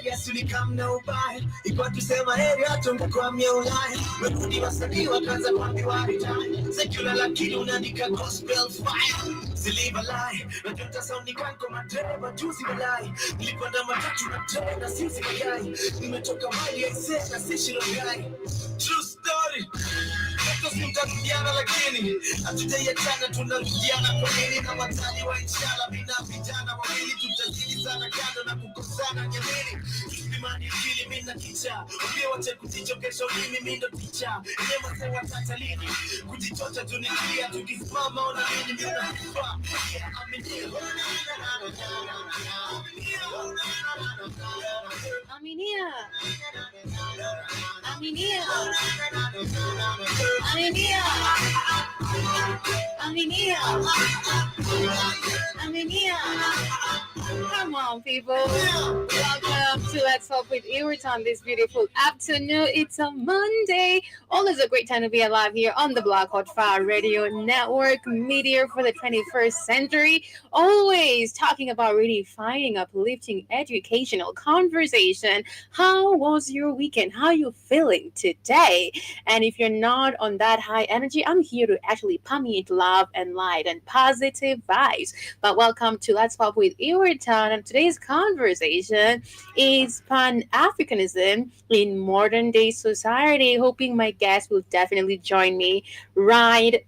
Yes, you come no by. You got to say my area to come your line. When you was a new one, that's a one you are time. Secular like you and you can gospel fire. Live a lie. But you just only can't come and tell but you see a lie. Live under my touch and tell us you see a guy. You may talk about it, I said, I see she guy. True story. Tusimtarudiana lakini hatujaiachana, tunarudiana kwa nini? Na watani wa inshallah mina vijana wawili tutazidi sana kando na kukosana nyamini. Tusimani kili mina kicha upia wache kuticho kesho mimi ndo ticha nyema se watata lini kujichocha tunikia tukisimama ona mini mina kufa. Come on, people. Welcome to Let's Talk with Ewart on this beautiful afternoon. It's a Monday. Always a great time to be alive here on the Black Hot Fire Radio Network, media for the 21st century. Always talking about redefining, uplifting, educational conversation. How was your weekend? How are you feeling today? And if you're not on that high energy, I'm here to actually permeate love and light and positive vibes. But welcome to Let's Pop with Ewart, and today's conversation is Pan-Africanism in modern day society. Hoping my guests will definitely join me right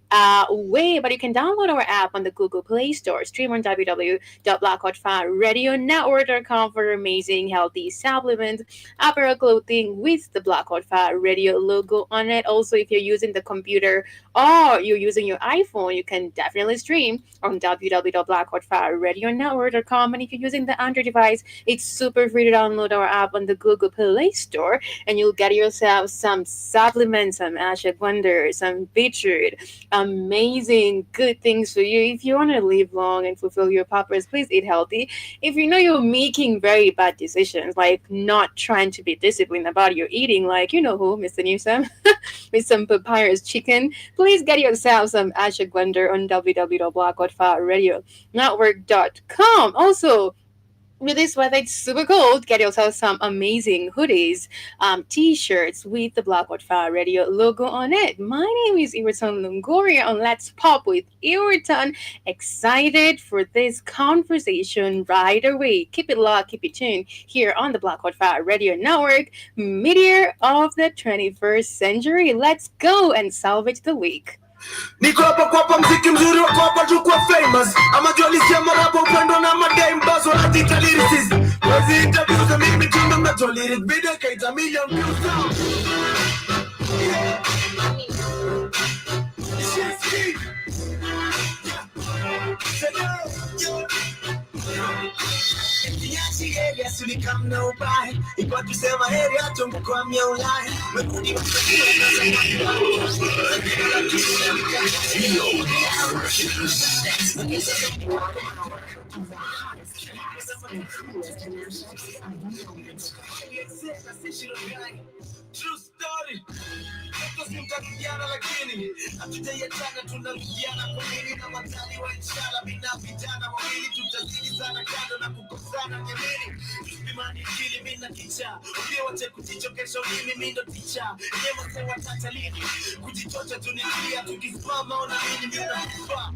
away. But you can download our app on the Google Play Store, stream on www.blackhotfirenetwork.com for amazing healthy supplements, apparel, clothing with the Black Hot Fire Radio logo on it. Also, if you're using the computer or you're using your iPhone, you can definitely stream on www.blackhotfirenetwork.com. And if you're using the Android device, it's super free to download our app on the Google Play Store, and you'll get yourself some supplements, some ashwagandha, some beetroot, amazing good things for you. If you want to live long and fulfill your purpose, please eat healthy. If you know you're making very bad decisions, like not trying to be disciplined about your eating, like you know who, Mr. Newsom, with some papyrus chicken, please get yourself some ashwagandha on www.blackhotfirenetwork.com. Also, with this weather, it's super cold. Get yourself some amazing hoodies, t-shirts with the Black Hot Fire Radio logo on it. My name is Ewerton Longoria on Let's Pop with Ewerton. Excited for this conversation right away. Keep it locked, keep it tuned here on the Black Hot Fire Radio Network, media of the 21st century. Let's go and salvage the week. Niko hapa mziki mzuri wako hapa juu kwa famous. Ama jolisia marapa upendo na madai mbazo na tita lyricist. Wazi interviews na mimi tindo mnato lyric video kaita million views now. Shukid. Yes, you come no by. You got to say my area to come your line. True story. Tusimtarudiana lakini hatujaiachana, tunarudiana kwa nini? Na watani wa inshallah mina vijana wawili tutazidi sana kando na kukosana nyamini. Tusimani kili mina kicha upia wache kuticho kesho mimi ndo ticha nyema se watata lini kujichocha tunikia tukisimama ona mini mina kufa.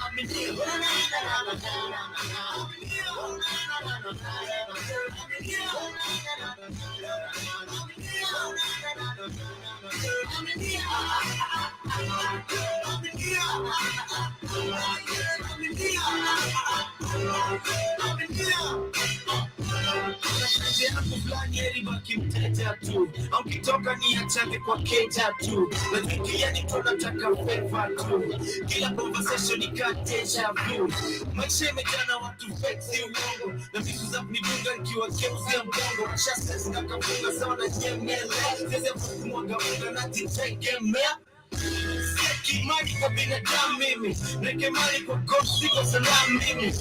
Aminia au kitoka ni achake kwa keja tu na tukia ni tunataka favor tu kila conversation ikateja view maisha imejana watu fake si uongo na vitu za midunga nikiwa kemzia mbongo shasta zinakafunga sana nyemele zeze kumwaga unga na titegemea kimali kwa binadamu mimi neke mali kwa gosi kwa salamu mimi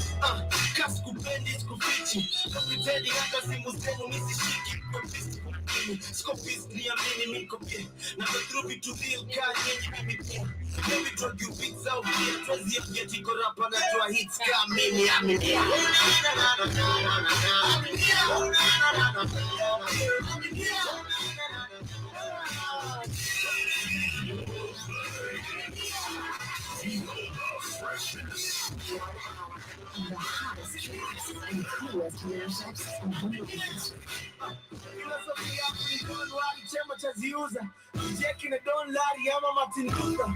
kasi kupendi sikufichi kapiteli hata simu zenu nisishiki kwa fisti mimi Scopies niamini miko pia Na through it to real kanye mimi pia Maybe drug you beats out here Twezi ya getiko rapa na twa hits ka mimi aminia The hottest tracks and coolest mashups and remixes. Philosophy ya kulikundu chema cha ziuza Jackie na Don Larry ama Martin Luther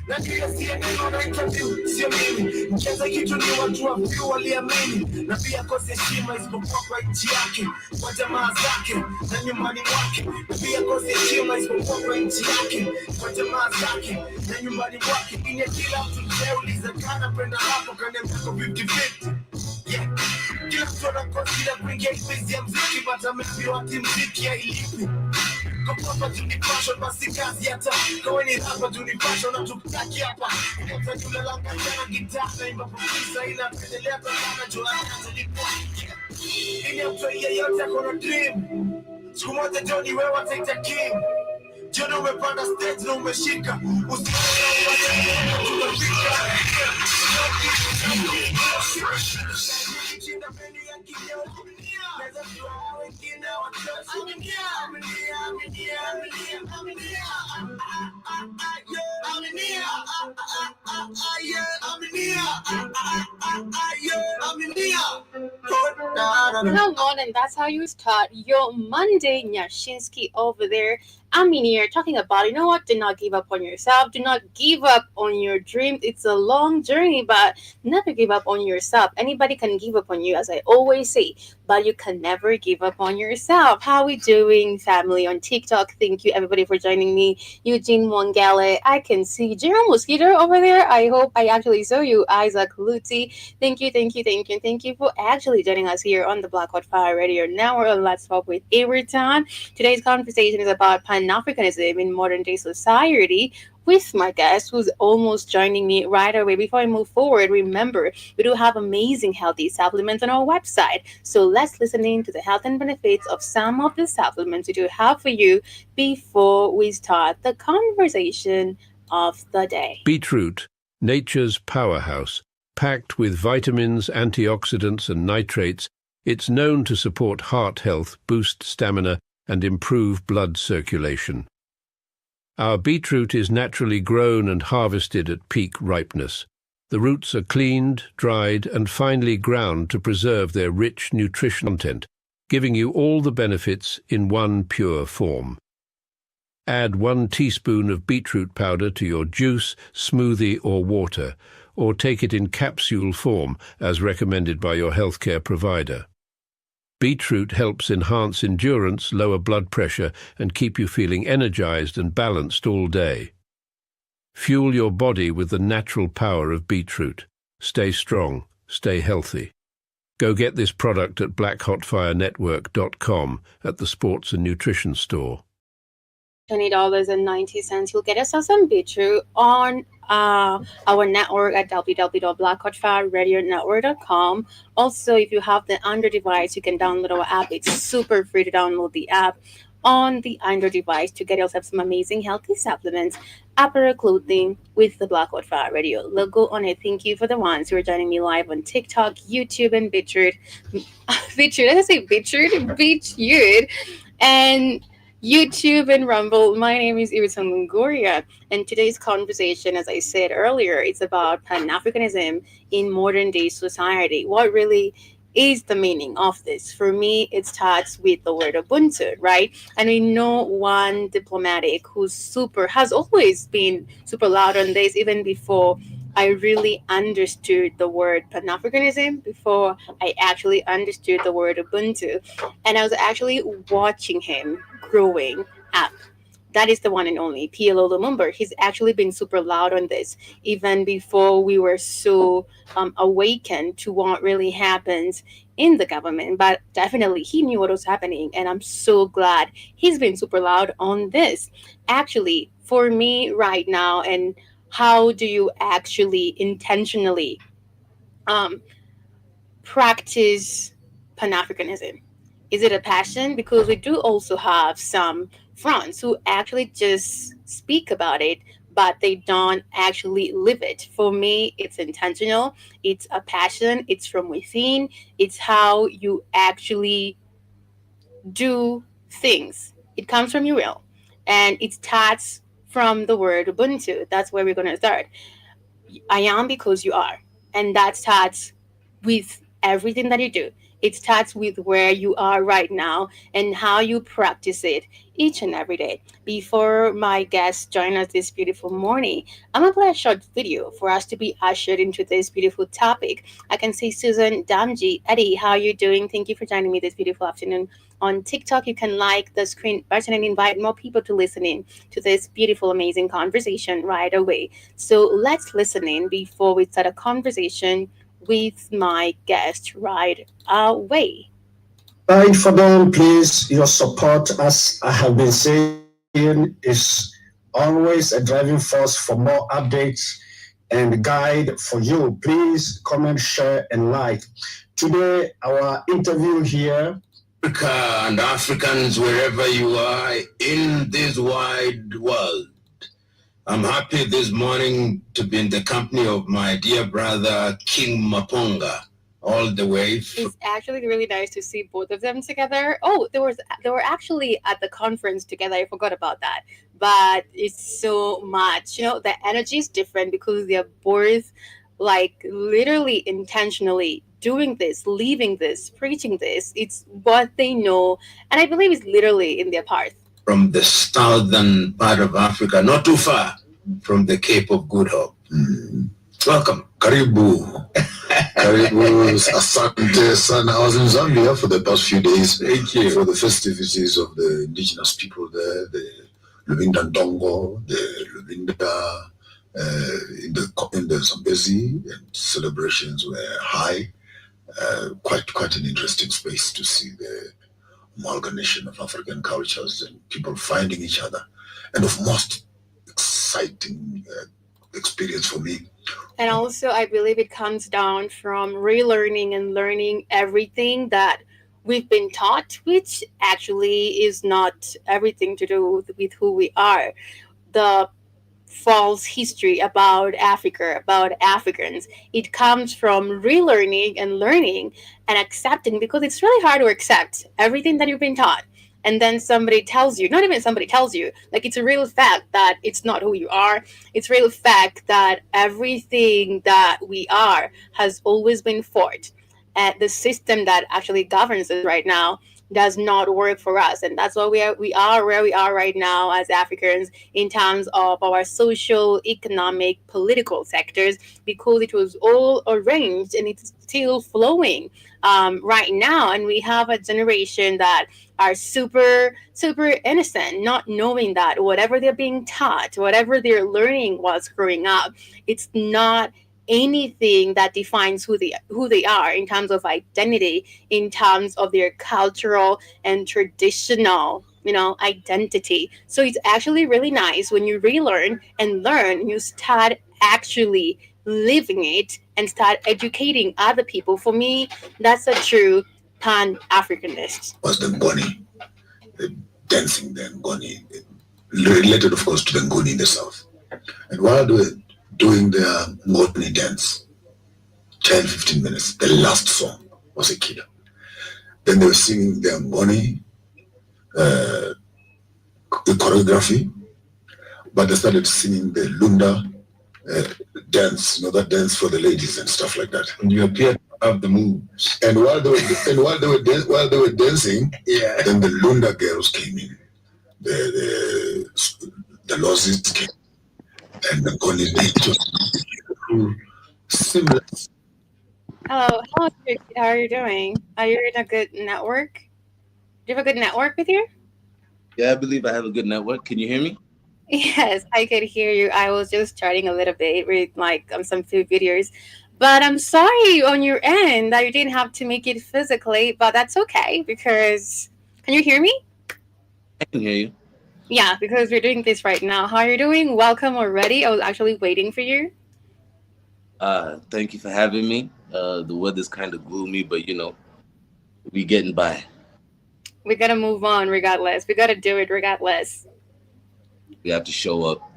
Na kila CNN na interview sio mimi Mcheza kitu ni watu wa few waliamini Na pia kosi heshima isipokuwa kwa nchi yake Kwa jamaa zake na nyumbani mwake Na pia kosi heshima isipokuwa kwa nchi yake Kwa jamaa zake na nyumbani mwake Inya kila mtu mteuliza kana penda hapo kane mtako 50-50 Yeah Kila mtu anakosida kuingia ipizi ya mziki Bata mepiwa mziki ya ilipi Kwa juni fashion basi kazi hata Kwa ni rapa juni fashion na tukutaki hapa Kwa jule langa jana gitana Imba pupisa ina pendelea tazana Jula kaza lipwa Ini ya mtu yeyote akona dream Siku moja Johnny wewa take the king Johnny umepanda stage na umeshika Usimama na tunafika Chinda menu ya kinyo Neza tuwa wengine watoshi Come on, and that's how you start your Monday, Nyashinsky over there. I'm in here talking about, you know what? Do not give up on yourself. Do not give up on your dream. It's a long journey, but never give up on yourself. Anybody can give up on you, as I always say, but you can never give up on yourself. How we doing, family on TikTok? Thank you, everybody, for joining me. Eugene Mwangale. I can see Jerome Mosquito over there. I hope I actually saw you, Isaac Luti. Thank you for actually joining us here on the Black Hot Fire Radio Network. Let's talk with Everton. Today's conversation is about Pan-Africanism in modern day society with my guest who's almost joining me right away. Before I move forward, remember, we do have amazing healthy supplements on our website. So let's listen in to the health and benefits of some of the supplements we do have for you before we start the conversation of the day. Beetroot, nature's powerhouse. Packed with vitamins, antioxidants, and nitrates, it's known to support heart health, boost stamina, and improve blood circulation. Our beetroot is naturally grown and harvested at peak ripeness. The roots are cleaned, dried, and finely ground to preserve their rich nutritional content, giving you all the benefits in one pure form. Add 1 teaspoon of beetroot powder to your juice, smoothie, or water, or take it in capsule form as recommended by your healthcare provider. Beetroot helps enhance endurance, lower blood pressure, and keep you feeling energized and balanced all day. Fuel your body with the natural power of beetroot. Stay strong, stay healthy. Go get this product at blackhotfirenetwork.com at the Sports and Nutrition Store. $20.90. You'll get yourself some beetroot on our network at www.blackhotfireradionetwork.com. Also, if you have the Android device, you can download our app. It's super free to download the app on the Android device to get yourself some amazing healthy supplements, apparel, clothing with the Black Hot Fire Radio logo on it. Thank you for the ones who are joining me live on TikTok, YouTube, and Beetroot. Beetroot, did I say Beetroot? Beetroot. And YouTube and Rumble. My name is Iriton Lungoria, and today's conversation, as I said earlier, it's about Pan-Africanism in modern day society. What really is the meaning of this? For me, it starts with the word Ubuntu, right? And we know one diplomatic has always been super loud on this, even before I really understood the word Pan-Africanism, before I actually understood the word Ubuntu. And I was actually watching him growing up. That is the one and only PLO Lumumba. He's actually been super loud on this, even before we were so awakened to what really happens in the government. But definitely he knew what was happening, and I'm so glad he's been super loud on this. Actually, for me right now, and how do you actually intentionally practice Pan-Africanism? Is it a passion? Because we do also have some fronts who actually just speak about it, but they don't actually live it. For me, it's intentional, it's a passion, it's from within, it's how you actually do things. It comes from your will, and it starts from the word Ubuntu. That's where we're going to start. I am because you are. And that starts with everything that you do. It starts with where you are right now and how you practice it each and every day. Before my guests join us this beautiful morning, I'm gonna play a short video for us to be ushered into this beautiful topic. I can see Susan, Damji, Eddie, how are you doing? Thank you for joining me this beautiful afternoon. On TikTok, you can like the screen button and invite more people to listen in to this beautiful, amazing conversation right away. So let's listen in before we start a conversation with my guest right away. Right for them, please. Your support, as I have been saying, is always a driving force for more updates and guide for you. Please comment, share, and like. Today, our interview here, Africa and Africans, wherever you are in this wide world. I'm happy this morning to be in the company of my dear brother, King Maponga, all the way. It's actually really nice to see both of them together. Oh, they were actually at the conference together. I forgot about that. But it's so much. The energy is different because they're both like literally intentionally doing this, leaving this, preaching this. It's what they know, and I believe it's literally in their path. From the southern part of Africa, not too far from the Cape of Good Hope. Welcome. Karibu. Karibu, asante sana. I was in Zambia for the past few days. Thank you. For the festivities of the indigenous people there, the Lubinda Ndongo, the Lubinda, in the Zambezi, and celebrations were high. Quite an interesting space to see the amalgamation of African cultures and people finding each other, and of most exciting experience for me. And also, I believe it comes down from relearning and learning everything that we've been taught, which actually is not everything to do with who we are. The false history about Africa, about Africans. It comes from relearning and learning and accepting, because it's really hard to accept everything that you've been taught. And then somebody tells you, not even somebody tells you, like it's a real fact that it's not who you are. It's a real fact that everything that we are has always been fought. And the system that actually governs us right now does not work for us, and that's why we are where we are right now as Africans in terms of our social, economic, political sectors, because it was all arranged and it's still flowing right now. And we have a generation that are super innocent, not knowing that whatever they're being taught, whatever they're learning whilst growing up, it's not anything that defines who they are in terms of identity, in terms of their cultural and traditional identity. So it's actually really nice when you relearn and learn, you start actually living it and start educating other people. For me, that's a true pan-Africanist. Was the Ngoni, the dancing the Ngoni, related of course to the Ngoni in the south. And while they were doing the Ngoni dance, 10, 15 minutes, the last song was a killer. Then they were singing the Ngoni the choreography, but they started singing the Lunda dance, that dance for the ladies and stuff like that. And you appear to have the moves. And while they were dancing, yeah, then the Lunda girls came in, the Lozis came, and the Ngoni similar. Hello, Shukid. How are you doing? Are you in a good network? Do you have a good network with you? Yeah, I believe I have a good network. Can you hear me? Yes, I could hear you. I was just chatting a little bit with some few videos, but I'm sorry on your end that you didn't have to make it physically, but that's okay because can you hear me? I can hear you. Yeah, because we're doing this right now. How are you doing? Welcome already. I was actually waiting for you. Thank you for having me. The weather's kind of gloomy, but we getting by. We gotta move on regardless. We gotta do it regardless. We have to show up.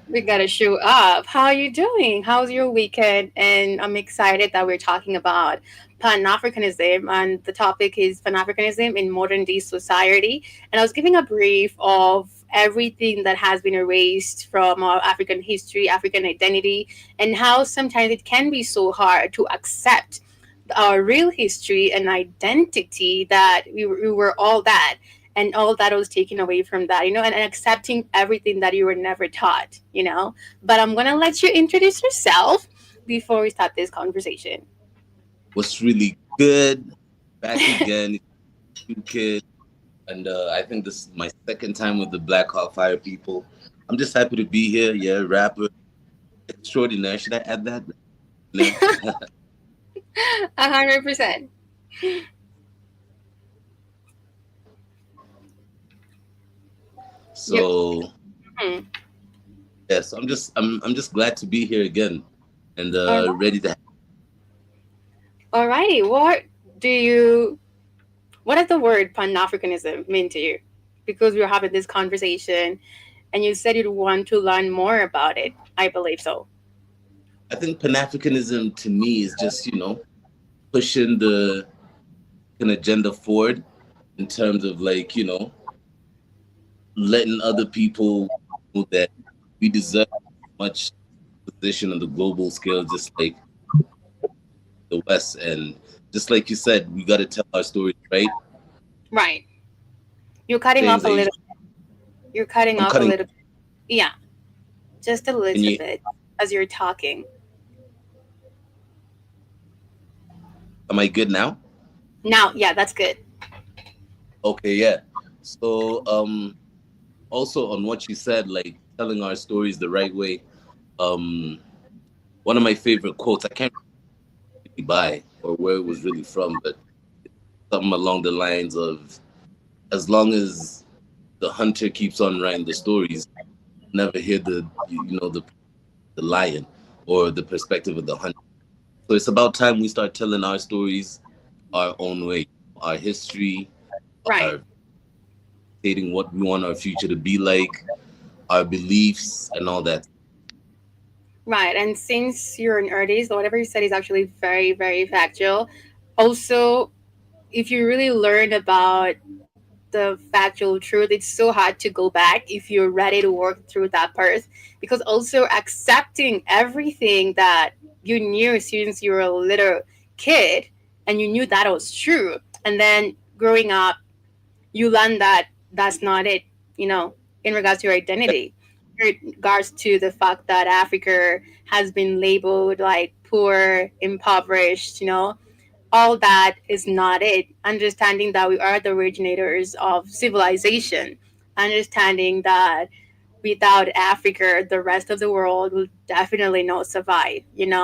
We gotta show up. How are you doing? How's your weekend? And I'm excited that we're talking about Pan Africanism, and the topic is Pan Africanism in modern day society. And I was giving a brief of everything that has been erased from our African history, African identity, and how sometimes it can be so hard to accept our real history and identity, that we were all that, and all that was taken away from that, and accepting everything that you were never taught. But I'm gonna let you introduce yourself before we start this conversation. What's really good? Back again, Shukid, and I think this is my second time with the Black Hawk Fire people. I'm just happy to be here. Yeah, rapper extraordinaire. Should I add that? 100%. So Mhm. yes, I'm just glad to be here again, and All right. ready to. Alrighty. What does the word Pan-Africanism mean to you? Because we were having this conversation, and you said you'd want to learn more about it. I believe so. I think Pan Africanism to me is just pushing an agenda forward in terms of like letting other people know that we deserve much position on the global scale, just like the West. And just like you said, we got to tell our stories, right? Right. You're cutting Things off a that little. You're cutting I'm off a cutting. little bit. Yeah, just a Can little you? bit as you're talking. Am I good now? Now, yeah, that's good. Okay, yeah. So also on what you said, like telling our stories the right way. Um, one of my favorite quotes, I can't really buy or where it was really from, but something along the lines of, as long as the hunter keeps on writing the stories, never hear the lion or the perspective of the hunter. So it's about time we start telling our stories our own way, our history, Right. our stating what we want our future to be like, our beliefs, and all that. Right. And since you're an artist, whatever you said is actually very, very factual. Also, if you really learn about the factual truth, it's so hard to go back if you're ready to work through that part. Because also accepting everything that you knew since you were a little kid, and you knew that was true. And then growing up, you learn that that's not it, in regards to your identity, in regards to the fact that Africa has been labeled like poor, impoverished, all that is not it. Understanding that we are the originators of civilization, understanding that without Africa, the rest of the world will definitely not survive, And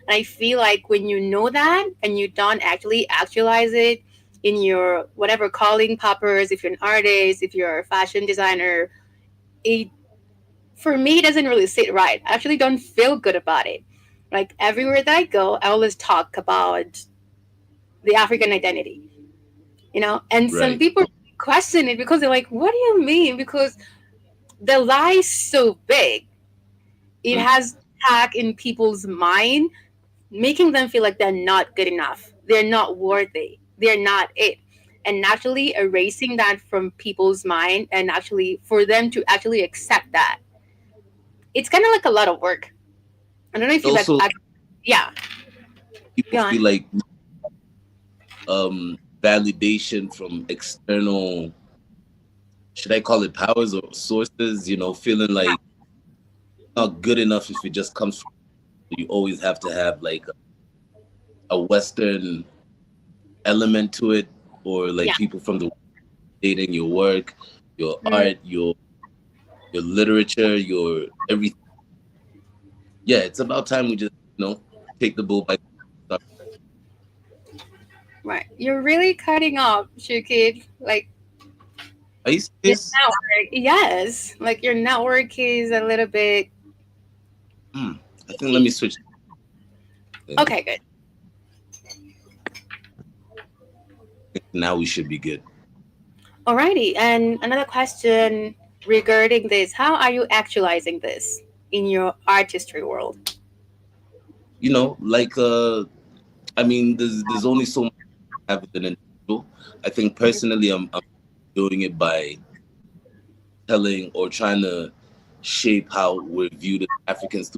I feel like when you know that and you don't actually actualize it in your whatever calling purpose, if you're an artist, if you're a fashion designer, it for me it doesn't really sit right. I actually don't feel good about it. Like everywhere that I go, I always talk about the African identity, and some Right. people question it because they're like, what do you mean? Because the lie is so big, it Mm. has hack in people's mind, making them feel like they're not good enough, they're not worthy, they're not it. And actually erasing that from people's mind, and actually for them to actually accept that, it's kind of like a lot of work. I don't know if you like Also, yeah, people go on. feel like validation from external, should I call it powers or sources, feeling like not good enough if it just comes from you. Always have to have like a Western element to it, or like Yeah. people from the dating your work, your Mm, art, your literature, your everything. Yeah, it's about time we just, take the bull by the horns. right, you're really cutting off, Shukid. Like Are you your serious? network, yes, like your network is a little bit. Hmm. I think let me switch. Okay, good. Now we should be good. Alrighty, and another question regarding this: how are you actualizing this in your artistry world? Like I mean, there's only so much I have as an individual. I think personally, I'm doing it by telling or trying to shape how we're viewed as Africans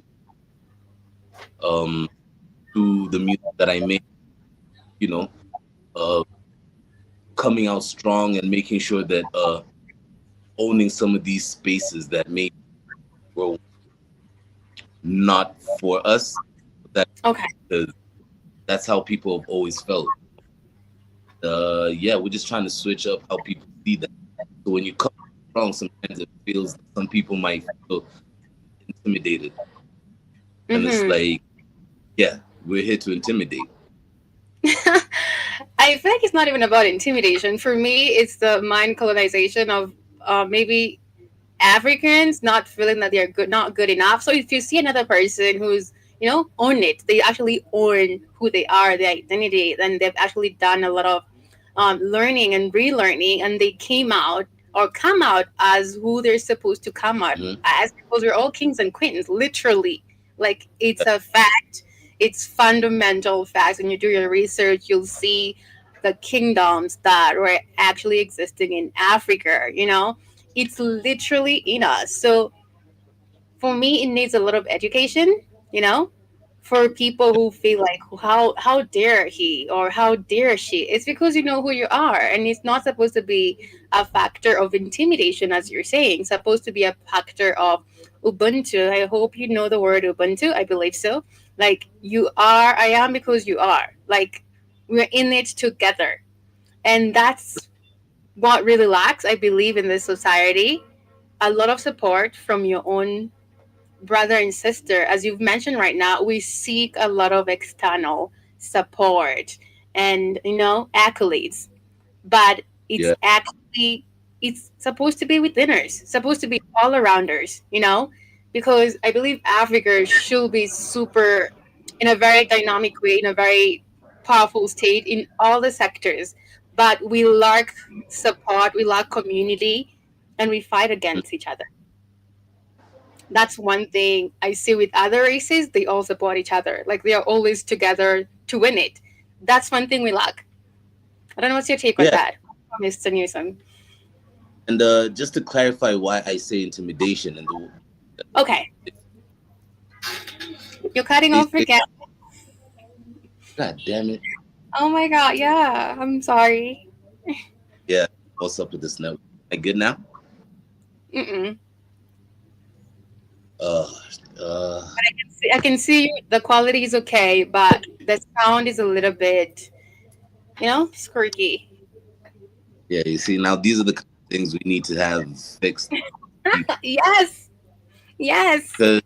um through the music that I make. You know, uh, coming out strong and making sure that owning some of these spaces that maybe were not for us. That Okay. because that's how people have always felt. Yeah, we're just trying to switch up how people see that. So when you come strong, sometimes it feels some people might feel intimidated, and it's Mm-hmm. like, yeah, we're here to intimidate. I feel like it's not even about intimidation. For me, it's the mind colonization of maybe Africans not feeling that they're good, not good enough. So if you see another person who's, own it, they actually own who they are, their identity, then they've actually done a lot of learning and relearning, and they came out or come out as who they're supposed to come out Hmm. as, because we're all kings and queens, literally. Like, it's a fact. It's fundamental facts. When you do your research, you'll see the kingdoms that were actually existing in Africa. It's literally in us. So for me, it needs a lot of education, you know, for people who feel like, how dare he or how dare she. It's because you know who you are, and it's not supposed to be a factor of intimidation, as you're saying. It's supposed to be a factor of Ubuntu. I hope you know the word Ubuntu. I believe so. Like, you are, I am because you are. Like, we're in it together. And that's what really lacks, I believe, in this society. A lot of support from your own brother and sister. As you've mentioned right now, we seek a lot of external support and, accolades, but Yeah. it's supposed to be withiners, supposed to be all arounders, because I believe Africa should be super, in a very dynamic way, in a very powerful state in all the sectors, but we lack support, we lack community, and we fight against each other. That's one thing I see with other races. They all support each other. Like, they are always together to win it. That's one thing we lack. I don't know what's your take on Yeah. that, Mr. Newsom. And just to clarify why I say intimidation, and Okay, you're cutting they off say, again. God damn it. Oh my god, yeah. I'm sorry. Yeah, what's up with this network? Am I good now? Mm-mm. Uh, uh, I can see the quality is okay, but the sound is a little bit, squirky. yeah, you see, now these are the kind of things we need to have fixed. Yes, yes. Because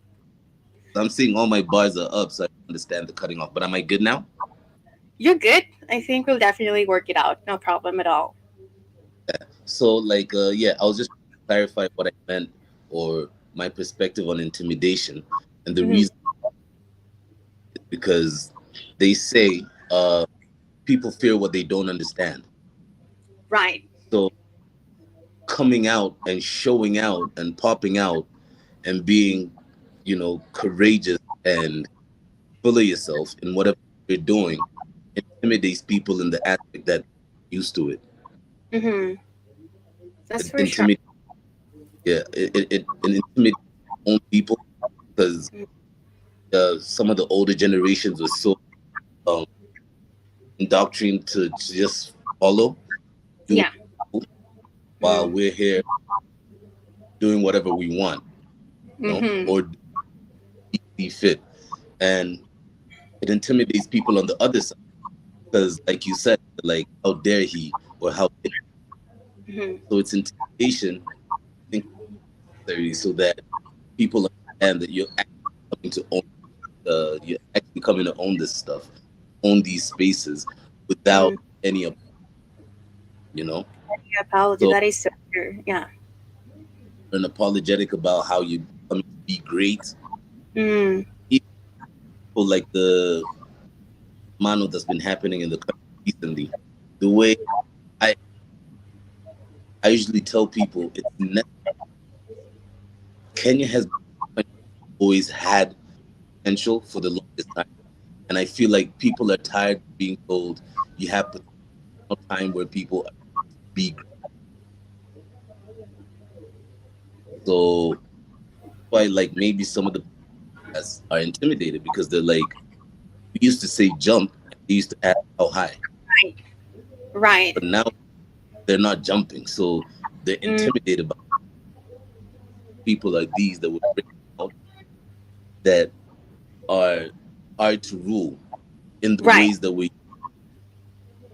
I'm seeing all my bars are up, so I understand the cutting off. But am I good now? You're good. I think we'll definitely work it out. No problem at all. So, like, yeah, I was just trying to clarify what I meant or my perspective on intimidation. And the Hmm. reason is because they say people fear what they don't understand. Right. So, coming out and showing out and popping out and being, courageous and full of yourself in whatever you're doing intimidates people in the aspect that used to it. Hmm. That's It for sure. intimidates, yeah, it intimidates own people because some of the older generations were so um, indoctrinated to just follow, do what Yeah. we do, while Mm-hmm. we're here doing whatever we want, Mm-hmm. or see fit. And it intimidates people on the other side because, like you said, like, how dare he or how dare he? Hmm. So it's intimidation, I think, necessary so that people understand that you're actually coming to own, you're actually coming to own this stuff, own these spaces without Hmm. any, you know. Apology. So That is so true. Yeah. unapologetic about how you coming to be great. Mm. Even for like the mano that's been happening in the country recently, the way I I usually tell people Kenya has always had potential for the longest time, and I feel like people are tired of being told you have time where people be so why like maybe some of the guys are intimidated because they're like we used to say jump and they used to ask how high, Right. Right. but now they're not jumping, so they're intimidated by people like these that would bring out that are hard to rule in the Right. ways that we.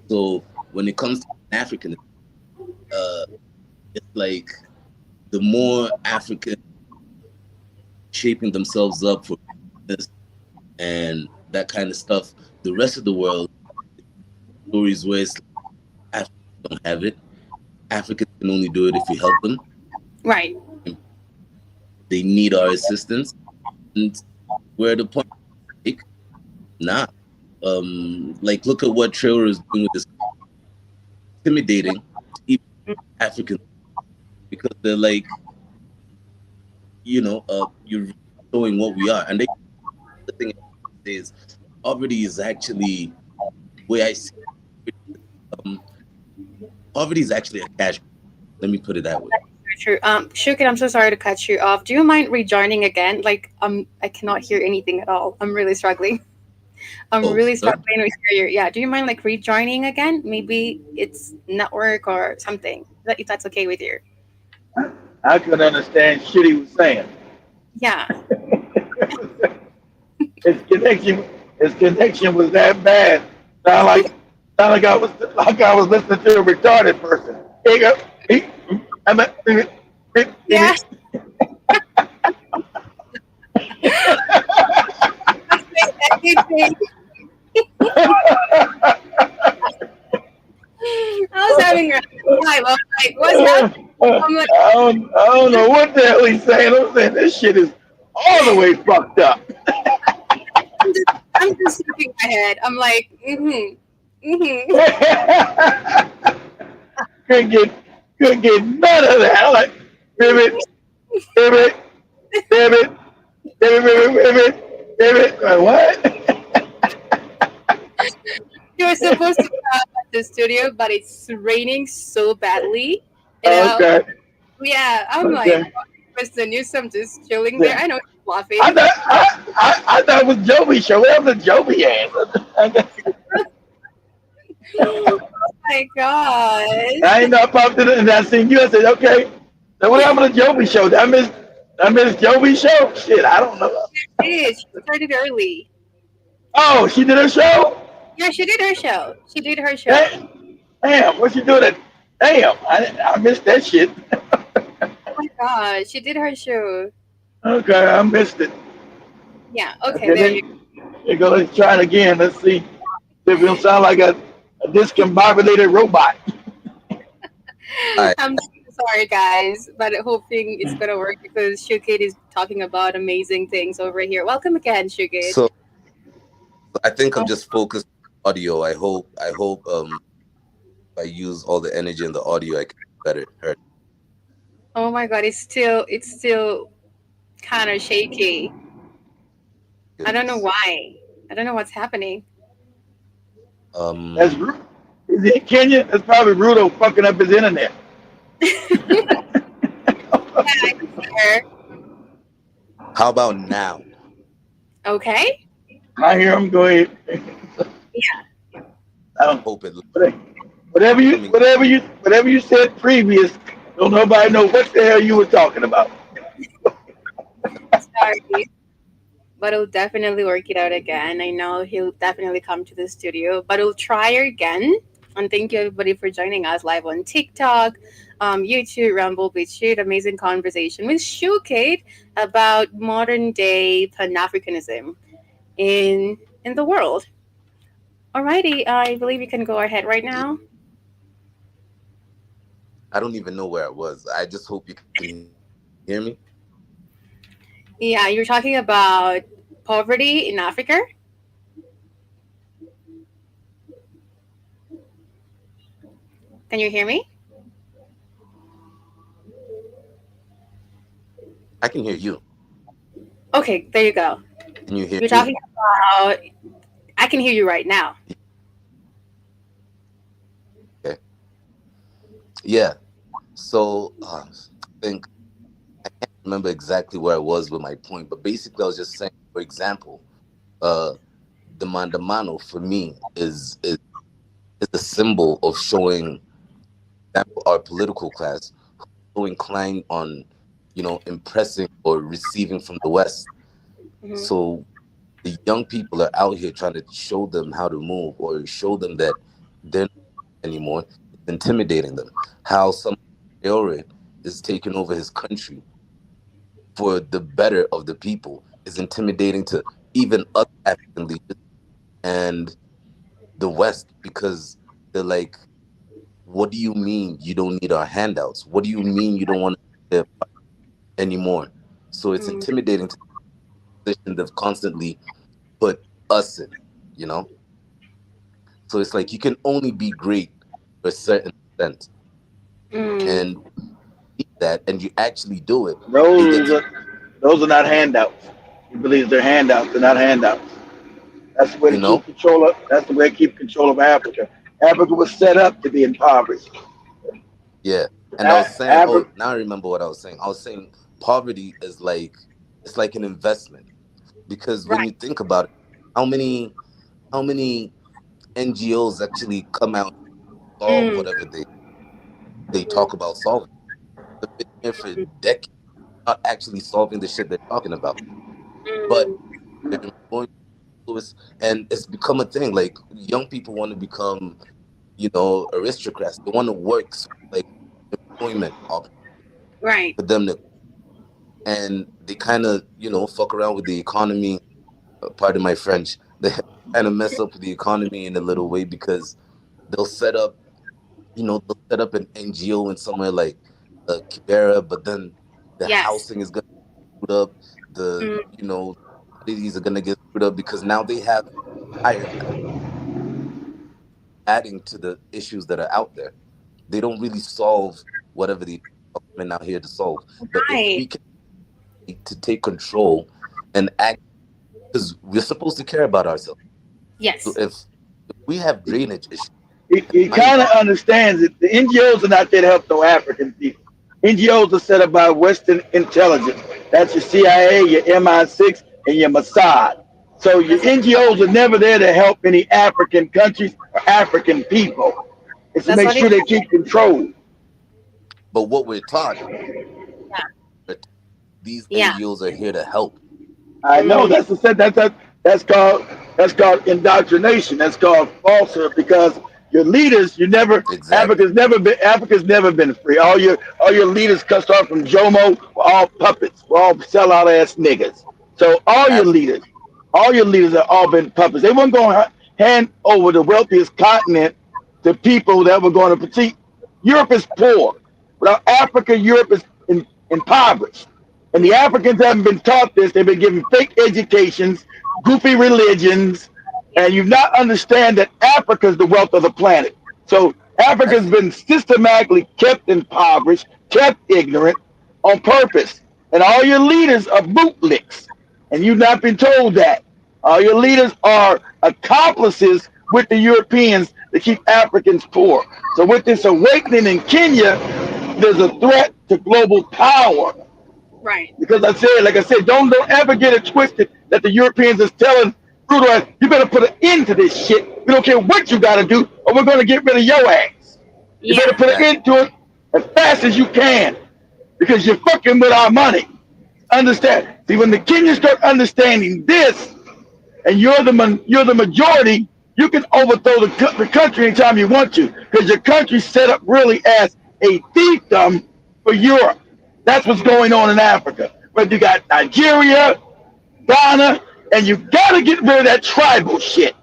So when it comes to African, it's like the more African shaping themselves up for this and that kind of stuff, the rest of the world stories where it's like, Africans don't have it. Africans can only do it if we help them. Right. They need our assistance. And we're at the point like, nah. Like look at what Trevor is doing with this intimidating to even Africans because they're like, you're showing what we are. And the thing is poverty is actually the way I see it, poverty is actually a cash. Let me put it that way. True. Shukid, I'm so sorry to cut you off. Do you mind rejoining again? Like, I cannot hear anything at all. I'm really struggling. I'm really Sorry. struggling to hear you. Yeah. Do you mind like rejoining again? Maybe it's network or something. If that's okay with you. I couldn't understand shit he was saying. Yeah. His connection was that bad. Sound like I was listening to a retarded person. Here you go. I'm a, Yeah. Anything. I was having a time. I'm like, what's happening? I'm like, I don't know what the hell he's saying. I'm saying this shit is all the way fucked up. I'm just shaking my head. I'm like, couldn't get couldn't get none of that. I'm like, pivot, pivot, pivot, pivot. Like, what? You were supposed to come at the studio, but it's raining so badly. Okay. Yeah, I'm like, Okay. Mr. Newsom just chilling there. I know he's I laughing. thought I thought it was Joby show. Where was the Joby ass? Oh my I gosh. ain't know I popped in and I seen you. I said, okay. So what happened to Joby show? Did I miss Joby show? Shit, I don't know. She started early. Oh, she did her show? Yeah, she did her show. She did her show. Damn, damn, what she doing? Damn, I missed that shit. Oh my gosh, she did her show. Okay, I missed it. Yeah, okay, Okay, there you there go. Let's try it again. Let's see if it'll sound like a discombobulated robot. All right. I'm so sorry, guys, but hoping it's gonna work because Shukid is talking about amazing things over here. Welcome again, Shukid. So I think I'm Oh, just focused on audio. I hope if I use all the energy in the audio I can better heard. oh my God, it's still kind of shaky. I don't know Goodness. why. I don't know what's happening. That's Um Ru- Is it Kenya? That's probably Rudo fucking up his internet. Here. how about now? Okay. I hear him go ahead. I don't, Hope it whatever you coming. whatever you whatever you said previous, don't nobody know what the hell you were talking about. Sorry. But he'll definitely work it out again. I know he'll definitely come to the studio, but he'll try again. And thank you everybody for joining us live on TikTok, YouTube, Rumble, BitChute. Amazing conversation with Shukade about modern day Pan Africanism in the world. Alrighty, I believe you can go ahead right Yeah, now. I don't even know where I was. I just hope you can hear me. Yeah, you're talking about poverty in Africa. Can you hear me? I can hear you. Okay, there you go. Can you hear You're me? talking about. I can hear you right now. Okay. Yeah. So I think I can't remember exactly where I was with my point, but basically I was just saying, for example, uh, the mandamano for me is a symbol of showing, for example, our political class so inclined on, impressing or receiving from the West. Hmm. So the young people are out here trying to show them how to move or show them that they're not anymore. It's intimidating them. How some Traore is taking over his country for the better of the people is intimidating to even other African leaders and the West because they're like, what do you mean you don't need our handouts? What do you mean you don't want to anymore? So it's Mm, intimidating to the position they've constantly put us in, you know? So it's like you can only be great to a certain extent. mm, And that and you actually do it, they get Those to, are, those are not handouts. He believes they're handouts. They're not handouts. That's the way to you know? keep control of. That's the way to keep control of Africa. Africa was set up to be impoverished. Yeah. And I was saying, oh, Africa. now I remember what I was saying. I was saying poverty is like it's like an investment because when right. you think about it, how many how many NGOs actually come out and solve Mm, whatever they talk about solving. They've been here for decades, not actually solving the shit they're talking about. But mm, they're employing us, and it's become a thing. Like young people want to become, aristocrats. They want to work so, like employment opportunity right. for them to, and they kind of fuck around with the economy. Pardon my French. They kind of mess up with the economy in a little way because they'll set up they'll set up an NGO in somewhere like Kibera, but then the Yes. housing is going to screwed up. The Mm, cities are going to get screwed up because now they have higher adding to the issues that are out there. They don't really solve whatever the coming out here to solve. But if right. we can to take control and act, because we're supposed to care about ourselves. So Yes. if we have drainage issues, He mind kind of understands it. The NGOs are not there to help no African people. NGOs are set up by Western intelligence. That's your CIA, your MI6, and your Mossad. So your That's what. NGOs are never there to help any African countries or African people. It's to That's make what sure it. they keep control. but what we're taught, Yeah. these Yeah. NGOs are here to help. I know Mm, that's called indoctrination. That's called falsehood because your leaders, you never Exactly. Africa's never been free. All your leaders cut off from Jomo were all puppets, were all sellout ass niggas. So all your leaders have all been puppets. They weren't going to hand over the wealthiest continent to people that were going to see. Europe is poor. Without Africa, Europe is impoverished. And the yeah. Africans haven't been taught this. They've been given fake educations, goofy religions, Yeah. and you not understand that Africa is the wealth of the planet. So Africa's Actually, been systematically kept impoverished, kept ignorant on purpose. And all your leaders are bootlicks. And you've not been told that. All your leaders are accomplices with the Europeans to keep Africans poor. So with this awakening in Kenya, there's a threat to global power. Right. Because like I said, don't ever get it twisted that the Europeans is telling Trudeau, you better put an end to this shit. We don't care what you got to do, or we're going to get rid of your ass. You better Yeah. put an exactly. end to it as fast as you can, because you're fucking with our money. Understand? See, when the Kenyans start understanding this, and you're the majority, you can overthrow the country anytime you want to, because your country's set up really as a fiefdom for Europe. That's what's Mm, going on in Africa. But you got Nigeria, Ghana, and you got to get rid of that tribal shit.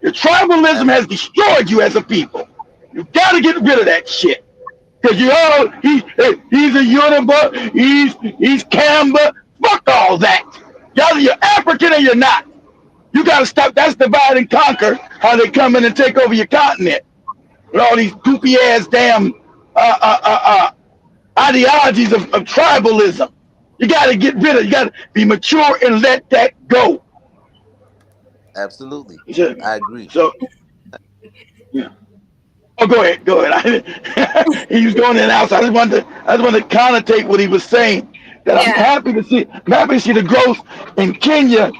Your tribalism has destroyed you as a people. You got to get rid of that shit. Because he's a Yoruba, he's Kamba. Fuck all that. Y'all, you're African or you're not. You got to stop. That's divide and conquer. How they come in and take over your continent with all these goopy ass damn ideologies of tribalism. You got to get rid of. You got to be mature and let that go. Absolutely, So, I agree. so yeah. Oh, go ahead, go ahead. He was going in and out. So I just wanted to connotate what he was saying. That I'm Yeah. happy to see. I'm happy to see the growth in Kenya.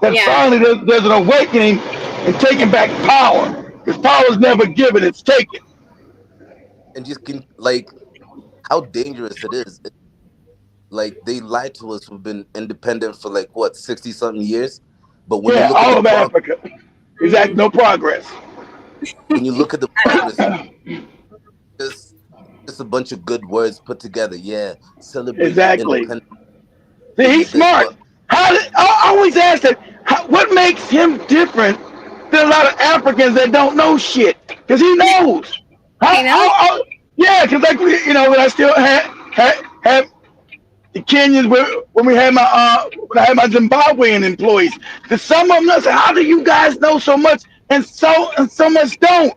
That Yeah. finally there's an awakening and taking back power. Because power is never given; it's taken. And just can like how dangerous it is. Like they lied to us. We've been independent for like what 60 something years, but when you Yeah, look at all the of Africa. Exactly, Mm, no progress. when you look at the I know. progress, just just a bunch of good words put together. Yeah, celebrate your Exactly. independence, See, your he's this, smart. but I always ask that, what makes him different than a lot of Africans that don't know shit? Because he knows. You know? Yeah, because like when I still had the Kenyans when we had when I had my Zimbabwean employees, because some of them said, "How do you guys know so much and so much don't?"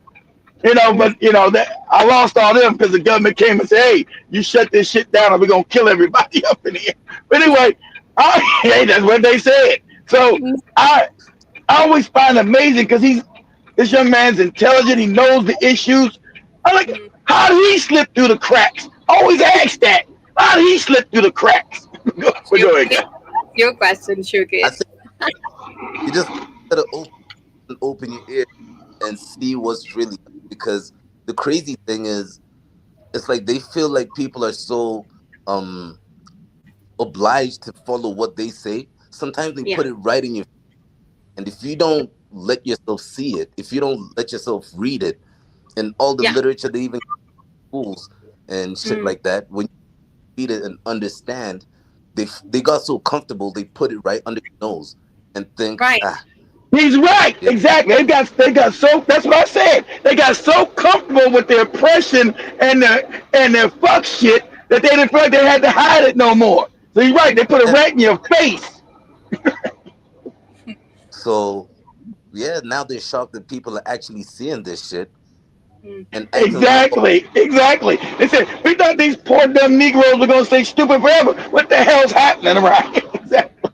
Mm, But that I lost all them because the government came and said, "Hey, you shut this shit down, or we're gonna kill everybody up in here." But anyway, hey, that's what they said. So mm, I I always find it amazing because this young man's intelligent. He knows the issues. I'm like, mm. how did he slip through the cracks? I always ask that. How did he slip through the cracks? Go ahead, Yeah, guys. that's your question, I Shukid. think you just gotta open your ear and see what's really because the crazy thing is it's like they feel like people are so um obliged to follow what they say. Sometimes they Yeah. put it right in your and if you don't let yourself see it, if you don't let yourself read it, and all the Yeah. literature they even schools and shit Mm, like that, when you read it and understand, they got so comfortable they put it right under your nose and think, right. ah, He's right. yeah, Exactly. They got so. That's what I said. They got so comfortable with their oppression and their fuck shit that they didn't feel like they had to hide it no more. So he's right. They put it yeah. right in your face. So yeah, now they're shocked that people are actually seeing this shit Mm. and acting like, oh, Exactly. They said we thought these poor dumb Negroes were gonna stay stupid forever. What the hell's happening around here? Exactly.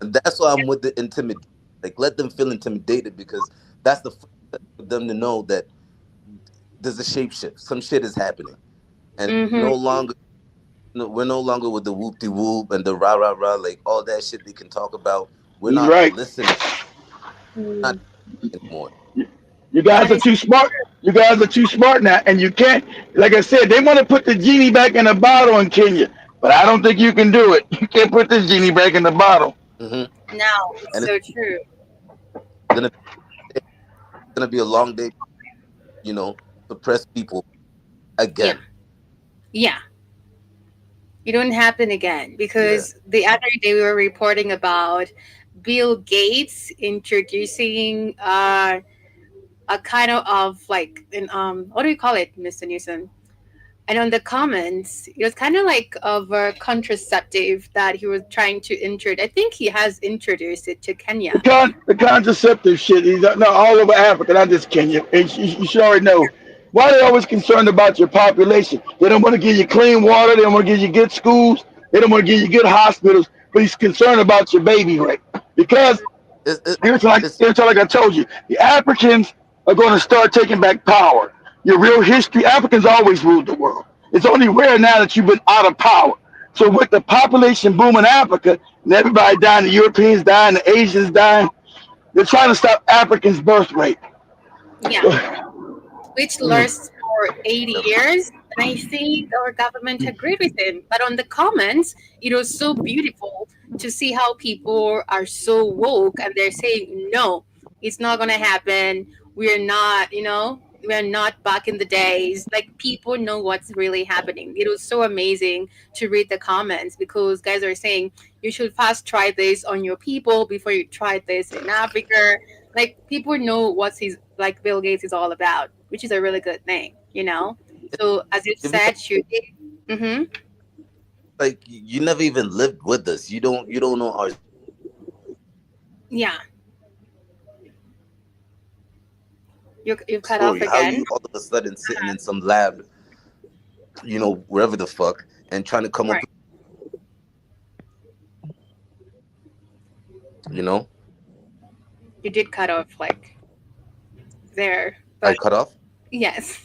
and that's why I'm with the intimidate. Like, let them feel intimidated because that's the first step for them to know that there's a shape shift. Some shit is happening, and Mm-hmm. no longer, no, we're no longer with the whoop de whoop and the rah rah rah, like all that shit they can talk about. We're He's not right. listening, not Mm. anymore. You guys That are is too smart. You guys are too smart now, and you can't. Like I said, they want to put the genie back in the bottle in Kenya, but I don't think you can do it. You can't put this genie back in the bottle. Hmm. no, it's And it's so true. gonna gonna be a long day, suppress people Yeah. again. Yeah. It won't happen again Yeah. because the other day we were reporting about Bill Gates introducing a kind of like an what do you call it, Mr. Newsom? And on the comments, it was kind of like of a contraceptive that he was trying to introduce. I think he has introduced it to Kenya. The contraceptive shit. He's no all over Africa, not just Kenya. And you should already know. Why are they always concerned about your population? They don't want to give you clean water. They don't want to give you good schools. They don't want to give you good hospitals. But he's concerned about your baby rate because It's, it, it's Here's like I told you, the Africans are going to start taking back power. Your real history, Africans always ruled the world. It's only rare now that you've been out of power. So with the population boom in Africa, and everybody dying, the Europeans dying, the Asians dying, they're trying to stop Africans' birth rate. Yeah, So, which lasts for 80 yep. years. And I think our government agreed with him. But on the comments, it was so beautiful to see how people are so woke and they're saying, no, it's not going to happen. We're not, we're not back in the days. Like people know what's really happening. It was so amazing to read the comments because guys are saying, you should first try this on your people before you try this in Africa. Like people know what he's like Bill Gates is all about, which is a really good thing. So as you If you said, shooting. Mm-hmm. like you never even lived with us, you don't know our Yeah, you cut off story. How again. you all of a sudden sitting in some lab, wherever the fuck, and trying to come up Right. with You know, You did cut off like there, I but cut off. yes.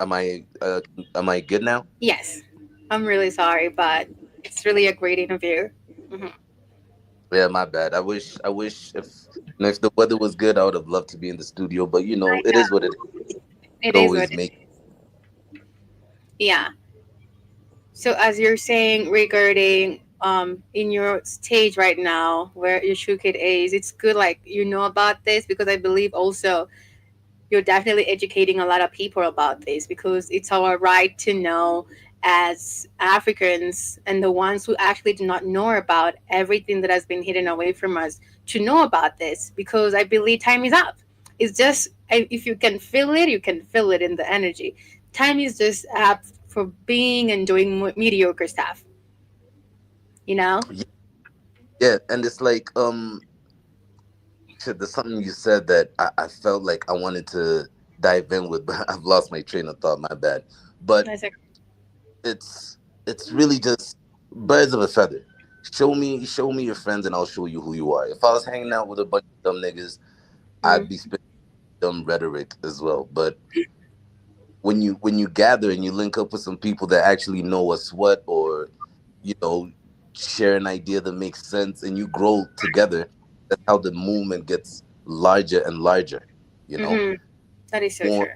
Am I good now? Yes. I'm really sorry, but it's really a great interview. Hmm. Yeah, my bad. I wish if the weather was good, I would have loved to be in the studio. But it is what it is. It is what Always it make. is. Yeah. So as you're saying regarding in your stage right now where your Shukid is, it's good like you know about this because I believe also you're definitely educating a lot of people about this because it's our right to know as Africans and the ones who actually do not know about everything that has been hidden away from us to know about this because I believe time is up. It's just if you can feel it, you can feel it in the energy. Time is just up for being and doing mediocre stuff, you know? Yeah, yeah, and it's like shit, there's something you said that I felt like I wanted to dive in with, but I've lost my train of thought. My bad. But That's a, it's it's really just birds of a feather. Show me your friends, and I'll show you who you are. If I was hanging out with a bunch of dumb niggas, I'd mm, be spitting dumb rhetoric as well. But when you gather and you link up with some people that actually know what's what, or you know share an idea that makes sense, and you grow together, that's how the movement gets larger and larger. You know, mm-hmm. That is so more true.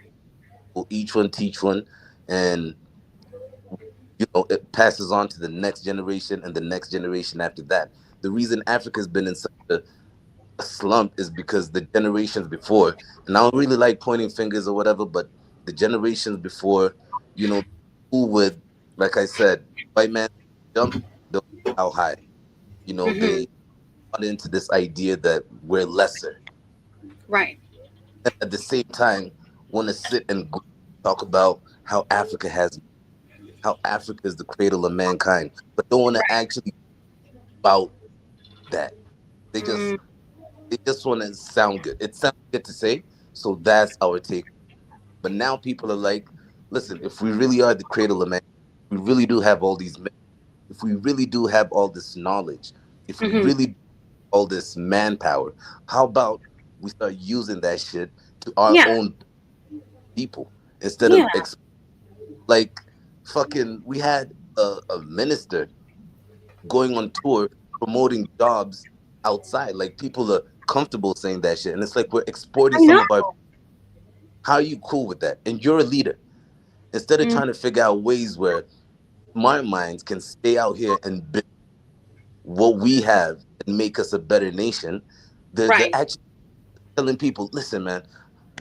people, each one teach one, and it passes on to the next generation and the next generation after that. The reason Africa's been in such a slump is because the generations before, and I don't really like pointing fingers or whatever, but the generations before, you know, who would, like I said, white man jump, they'll how high. Mm-hmm. They got into this idea that we're lesser, Right. and at the same time, want to sit and talk about how Africa is the cradle of mankind, but don't want to actually about that. They Mm, just they just want to sound good. It sounds good to say, so that's our take. But now people are like, listen, if we really are the cradle of man, we really do have all these men, if we really do have all this knowledge, if we mm-hmm. really all this manpower, how about we start using that shit to our Yeah. own people instead Yeah. of like fucking we had a minister going on tour promoting jobs outside. Like people are comfortable saying that shit. And it's like we're exporting I some know. of our. How are you cool with that? And you're a leader. Instead of Mm, trying to figure out ways where smart minds can stay out here and build what we have and make us a better nation, they're right. actually telling people, listen, man,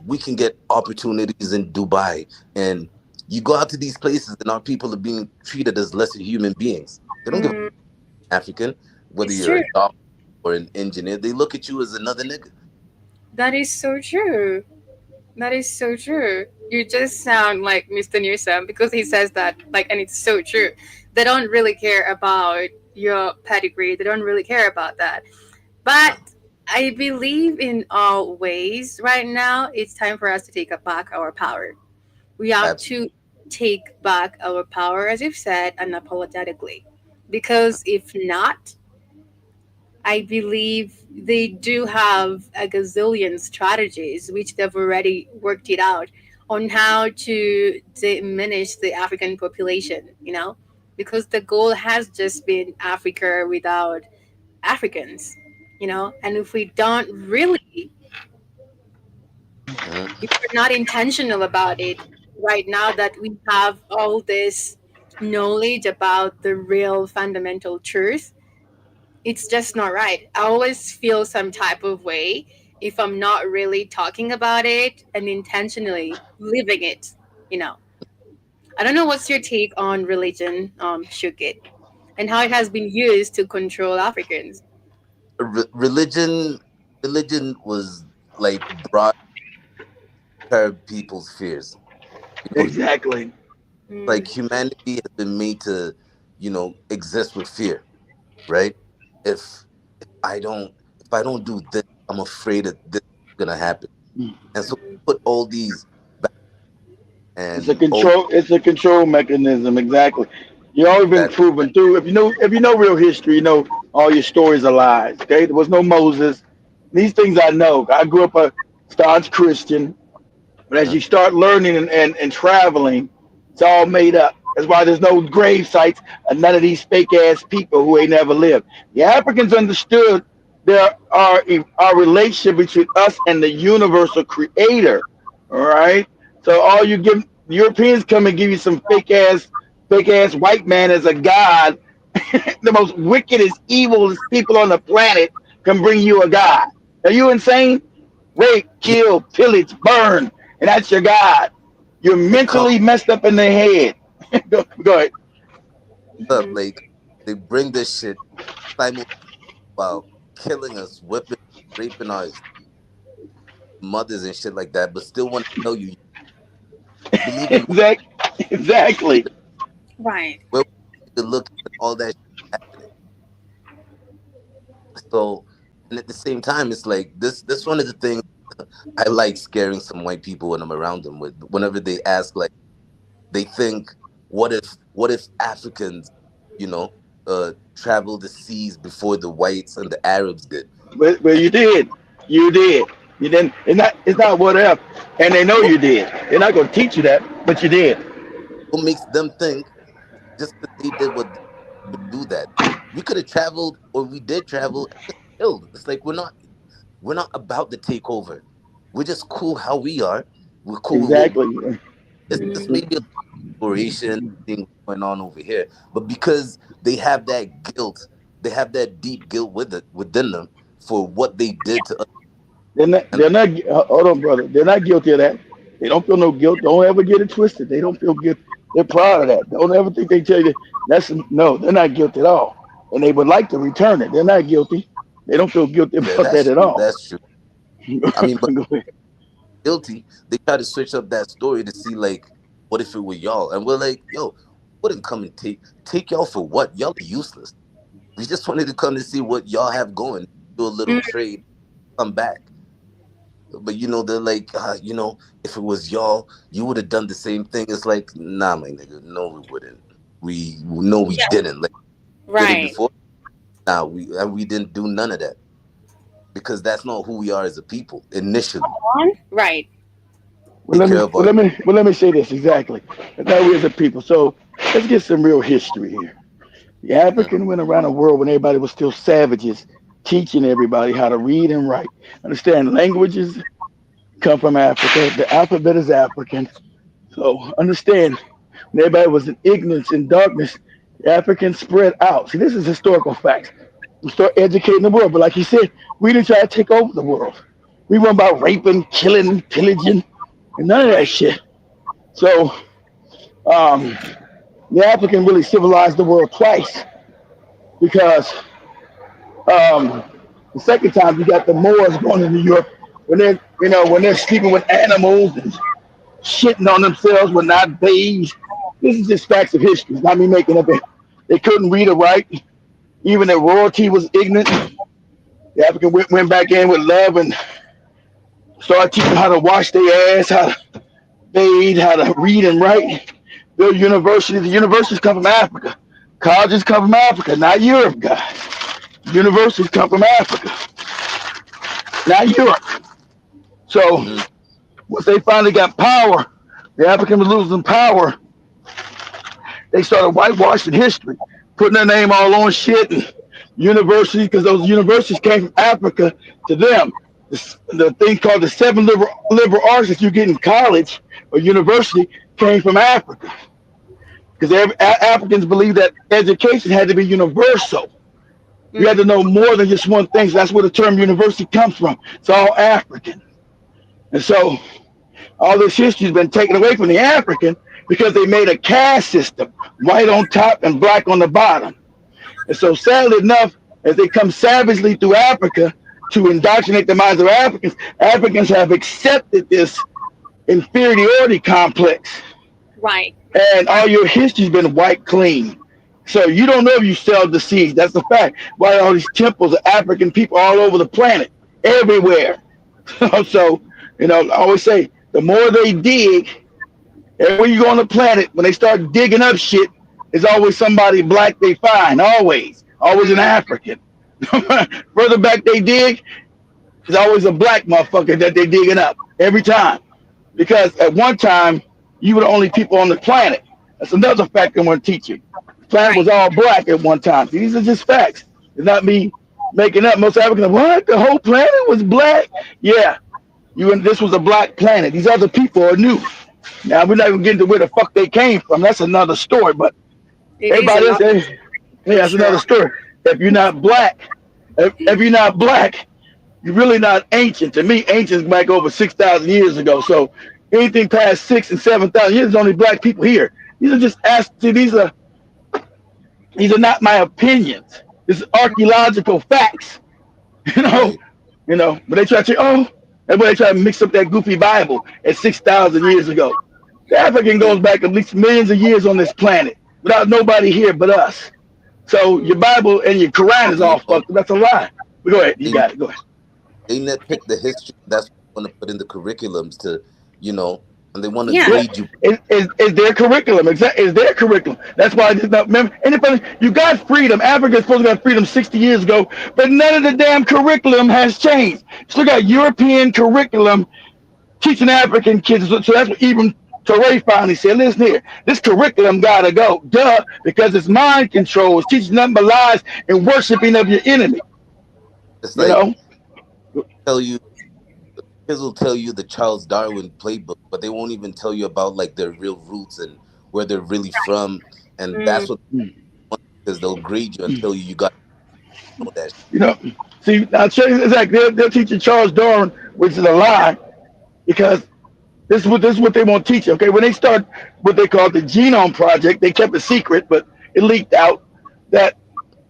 we can get opportunities in Dubai. And you go out to these places and our people are being treated as lesser human beings. They don't give Mm, a African, whether it's you're true. a doctor or an engineer, they look at you as another nigga. That is so true. That is so true. You just sound like Mr. Newsom because he says that, like, and it's so true. They don't really care about your pedigree. They don't really care about that. But I believe in all ways right now, it's time for us to take back our power. We have Absolutely. to take back our power, as you've said, unapologetically. Because if not, I believe they do have a gazillion strategies, which they've already worked it out on how to diminish the African population, because the goal has just been Africa without Africans, and if we don't really, Mhm. if we're not intentional about it right now that we have all this knowledge about the real fundamental truth, it's just not right. I always feel some type of way if I'm not really talking about it and intentionally living it. You know, I don't know what's your take on religion, Shukit, and how it has been used to control Africans. Religion was like brought to curb people's fears. You know, Exactly. Mm, like humanity has been made to, exist with fear, right? If if I don't if I don't do this, I'm afraid that this is gonna happen. And so put all these back It's a and control. It's a control mechanism. Exactly. You always been That proven through. If you know real history, you know all your stories are lies. Okay, there was no Moses. These things I know. I grew up a staunch Christian, but as uh, you start learning and traveling, it's all made up. That's why there's no grave sites of none of these fake ass people who ain't never lived. The Africans understood there are a relationship between us and the universal creator. All right. So all you give Europeans come and give you some fake ass white man as a god. The most wickedest, evilest people on the planet can bring you a god. Are you insane? Rape, yeah, kill, pillage, burn, and that's your God. You're they come mentally messed up in the head. Go ahead. up Mhm. like they bring this shit simultaneously while killing us, whipping, raping our mothers and shit like that, but still want to tell you believe in exactly. Exactly. Right. where we look at all that shit happening. So, and at the same time, it's like this one of the things I like scaring some white people when I'm around them with. Whenever they ask, like, they think, what if Africans, you know, travel the seas before the whites and the Arabs did? But you did. You did. You didn't. It's not what if. And they know What you did. They're not going to teach you that, but you did. what makes them think just because they did what they would do that? We could have traveled, or we did travel, and just killed. It's like we're not about to take over. We're just cool how we are. We're cool with what Exactly. it's maybe a exploration thing going on over here. But because they have that guilt, they have that deep guilt within them for what they did to us. They're not. And They're not. Hold on, brother. They're not guilty of that. They don't feel no guilt. Don't ever get it twisted. They don't feel guilt. They're proud of that. Don't ever think they tell you that's no. They're not guilty at all, and they would like to return it. They're not guilty. They don't feel guilty yeah, about that that's at true. all. That's true. I mean, but Go ahead. guilty, they try to switch up that story to see like, what if it were y'all? And we're like, yo, wouldn't come and take y'all for what? Y'all are useless. We just wanted to come to see what y'all have going, do a little Mm. trade, come back. But they're like, if it was y'all, you would have done the same thing. It's like, nah, my nigga, no, we wouldn't. We no, we Yeah. didn't. Like, did it Right. before? Nah, we didn't do none of that because that's not who we are as a people. Initially, On. Right. Well, take let care me of well our. let me say this exactly. That's how we as a people. So let's get some real history here. The Mhm. African went around the world when everybody was still savages, teaching everybody how to read and write. Understand languages come from Africa. The alphabet is African. So understand when everybody was in ignorance and darkness, the Africans spread out. See, this is historical facts. We start educating the world. But like you said, we didn't try to take over the world. We went about raping, killing, pillaging, and none of that Right. shit. So um, the African really civilized the world twice because um, the second time you got the Moors going to New York when they're sleeping with animals and shitting on themselves when not bathed. This is just facts of history. It's not me making up it. They couldn't read or write. Even the royalty was ignorant. The African went back in with love and started teaching them how to wash their ass, how to bathe, how to read and write. Build universities. The universities come from Africa. Colleges come from Africa, not Europe, guys. Universities come from Africa, not Europe. So Mhm. once they finally got power, the Africans were losing power. They started whitewashing history, putting their name all on shit and universities, because those universities came from Africa to them. The thing called the seven liberal arts that you get in college or university came from Africa. Because Africans believed that education had to be universal. You had to Mm. know more than just one thing. So that's where the term university comes from. It's all African. And so all this history has been taken away from the African because they made a caste system, white on top and black on the bottom. And so sadly enough, as they come savagely through Africa to indoctrinate the minds of Africans, Africans have accepted this inferiority complex. Right. And all your history's been wiped clean. So you don't know if you sell the seeds. That's the fact. Why all these temples of African people all over the planet, everywhere. So, I always say the more they dig, everywhere you go on the planet, when they start digging up shit, It's always somebody black they find. Always an African. Further back they dig, it's always a black motherfucker that they digging up every time. Because at one time, you were the only people on the planet. That's another fact I want to teach you. The planet Right. was all black at one time. These are just facts. It's not me making up. Most Africans, what? The whole planet was black? Yeah. This was a black planet. These other people are new. Now we're not gonna get into where the fuck they came from. That's another story. But It is a everybody else, lot yeah, for that's another sure. story. If you're not black, if you're not black, you're really not ancient. To me, ancient is back over 6,000 years ago. So anything past 6 and 7,000 years, there's only black people here. These are just these are not my opinions. This is archaeological facts. You know, Right. But they try to everybody try to mix up that goofy Bible at 6,000 years ago. The African Hey, goes back at least millions of years on this planet without nobody here but us. So your Bible and your Quran is you all know, fucked up. That's a lie. But go ahead, you they got it. Go ahead. they nitpick the history. That's what they want to put in the curriculums to, you know, and they want to Yeah. Yeah, grade you. is their curriculum. Exactly, is their curriculum. That's why I just not remember. And if you got freedom, Africa's supposed to got freedom 60 years ago, but none of the damn curriculum has changed. Still got European curriculum teaching African kids. So that's what even Torre finally said. Listen here, this curriculum gotta go. Duh, because it's mind control. It's teaching nothing but lies and worshiping of your enemy. It's You like know. tell you kids will tell you the Charles Darwin playbook, but they won't even tell you about like their real roots and where they're really from. And Mm, that's what because they'll grade you and tell you got to know that. Shit. You know. See, I'll tell you exactly. They'll teach you Charles Darwin, which is a lie, because this is what they want to teach you. Okay, when they start what they call the Genome Project, they kept it secret, but it leaked out that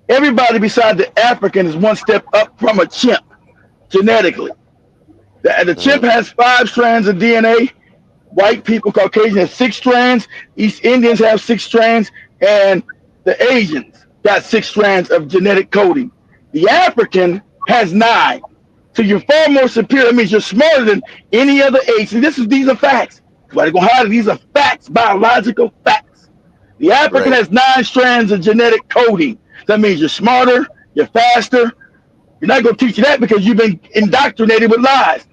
everybody besides the African is one step up from a chimp genetically. The chimp Mhm. has 5 strands of DNA. White people, Caucasians have 6 strands. East Indians have 6 strands, and the Asians got 6 strands of genetic coding. The African has 9. So you're far more superior. That means you're smarter than any other age. And these are facts. Why they gonna hide it? These are facts, biological facts. The African Right. has 9 strands of genetic coding. That means you're smarter, you're faster. You're not gonna teach you that because you've been indoctrinated with lies.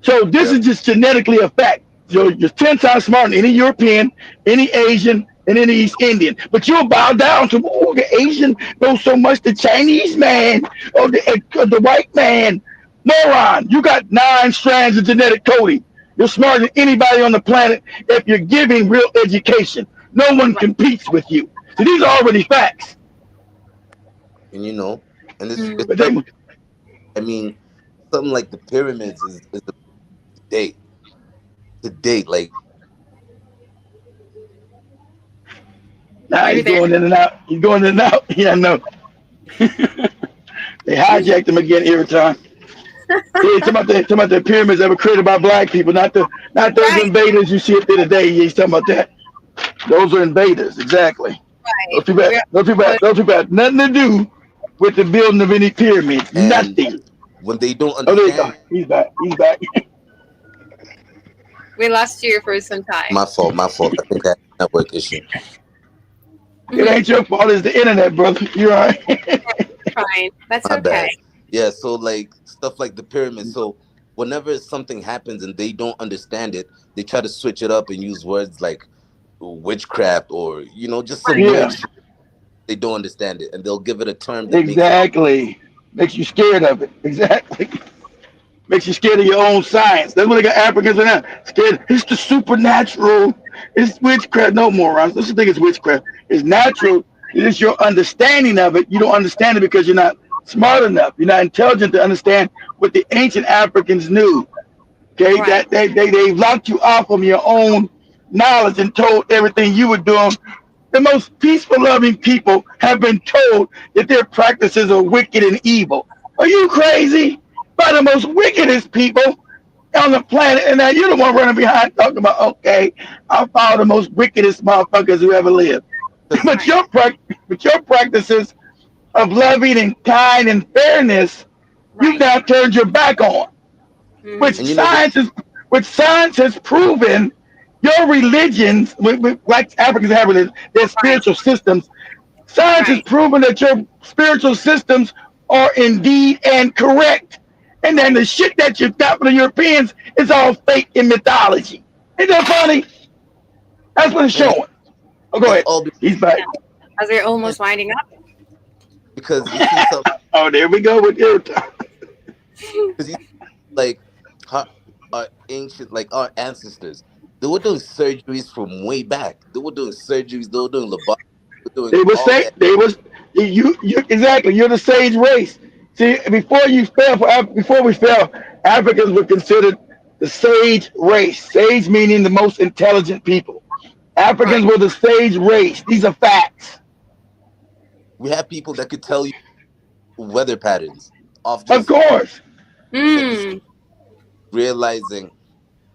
So this Yep. is just genetically a fact. So you're 10 times smarter than any European, any Asian, and any East Indian. But you'll bow down to, oh, the Asian knows so much, the Chinese man, or the white man. Moron, you got 9 strands of genetic coding. You're smarter than anybody on the planet if you're giving real education. No one right. competes with you. So these are already facts. And you know, and it's But very. they, I mean, something like the pyramids is the date to date. Like nah, Are you he's there? going in and out. He's going in and out. Yeah, no. They hijacked him again every time. Yeah, talking about the pyramids that were created by black people, not those Right. invaders you see up there today. Yeah, he's talking about that. Those are invaders, exactly. Right. Those But people had nothing to do with the building of any pyramid. and Nothing. when they don't Oh, there you go. understand, He's back. He's back. we lost you for some time. my fault, my fault. I think I had a network issue. It Mhm. ain't your fault. It's the internet, brother. You're all right. Fine. That's My okay. bad. Yeah, so like stuff like the pyramid. So whenever something happens and they don't understand it, they try to switch it up and use words like witchcraft or just some Right. Yeah, weird shit. They don't understand it, and they'll give it a term that makes it. exactly. Makes you scared of it. Exactly. Makes you scared of your own science. That's what they got Africans in there. Scared. It's the supernatural. It's witchcraft. No, morons. Let's think it's witchcraft. It's natural. It's your understanding of it. You don't understand it because you're not smart enough. You're not intelligent to understand what the ancient Africans knew. Okay, Right. that they locked you off from your own knowledge and told everything you were doing. The most peaceful, loving people have been told that their practices are wicked and evil. Are you crazy? By the most wickedest people on the planet, and now you're the one running behind talking about, okay, I'll follow the most wickedest motherfuckers who ever lived. Because But Right. your practices of loving and kind and fairness, you've Right. now turned your back on, which Mm. and you know the science is which science has proven Your religions, like Africans have religions, they're Right. spiritual systems. Science has Right. proven that your spiritual systems are indeed and correct. And then the Right. shit that you got from the Europeans is all fake in mythology. Isn't that funny? That's what it's And showing. Oh, go it's ahead. all He's back. Yeah. As we're almost winding up. because you see some Oh, there we go with your because you like how our ancient like our ancestors they were doing surgeries from way back. They were doing surgeries. They were doing lobotomy. They were doing They was all say that. they was you exactly. You're the sage race. See, before we fell, Africans were considered the sage race. Sage meaning the most intelligent people. Africans Right. were the sage race. These are facts. We have people that could tell you weather patterns off Of just course. looking at the sky, Mm. realizing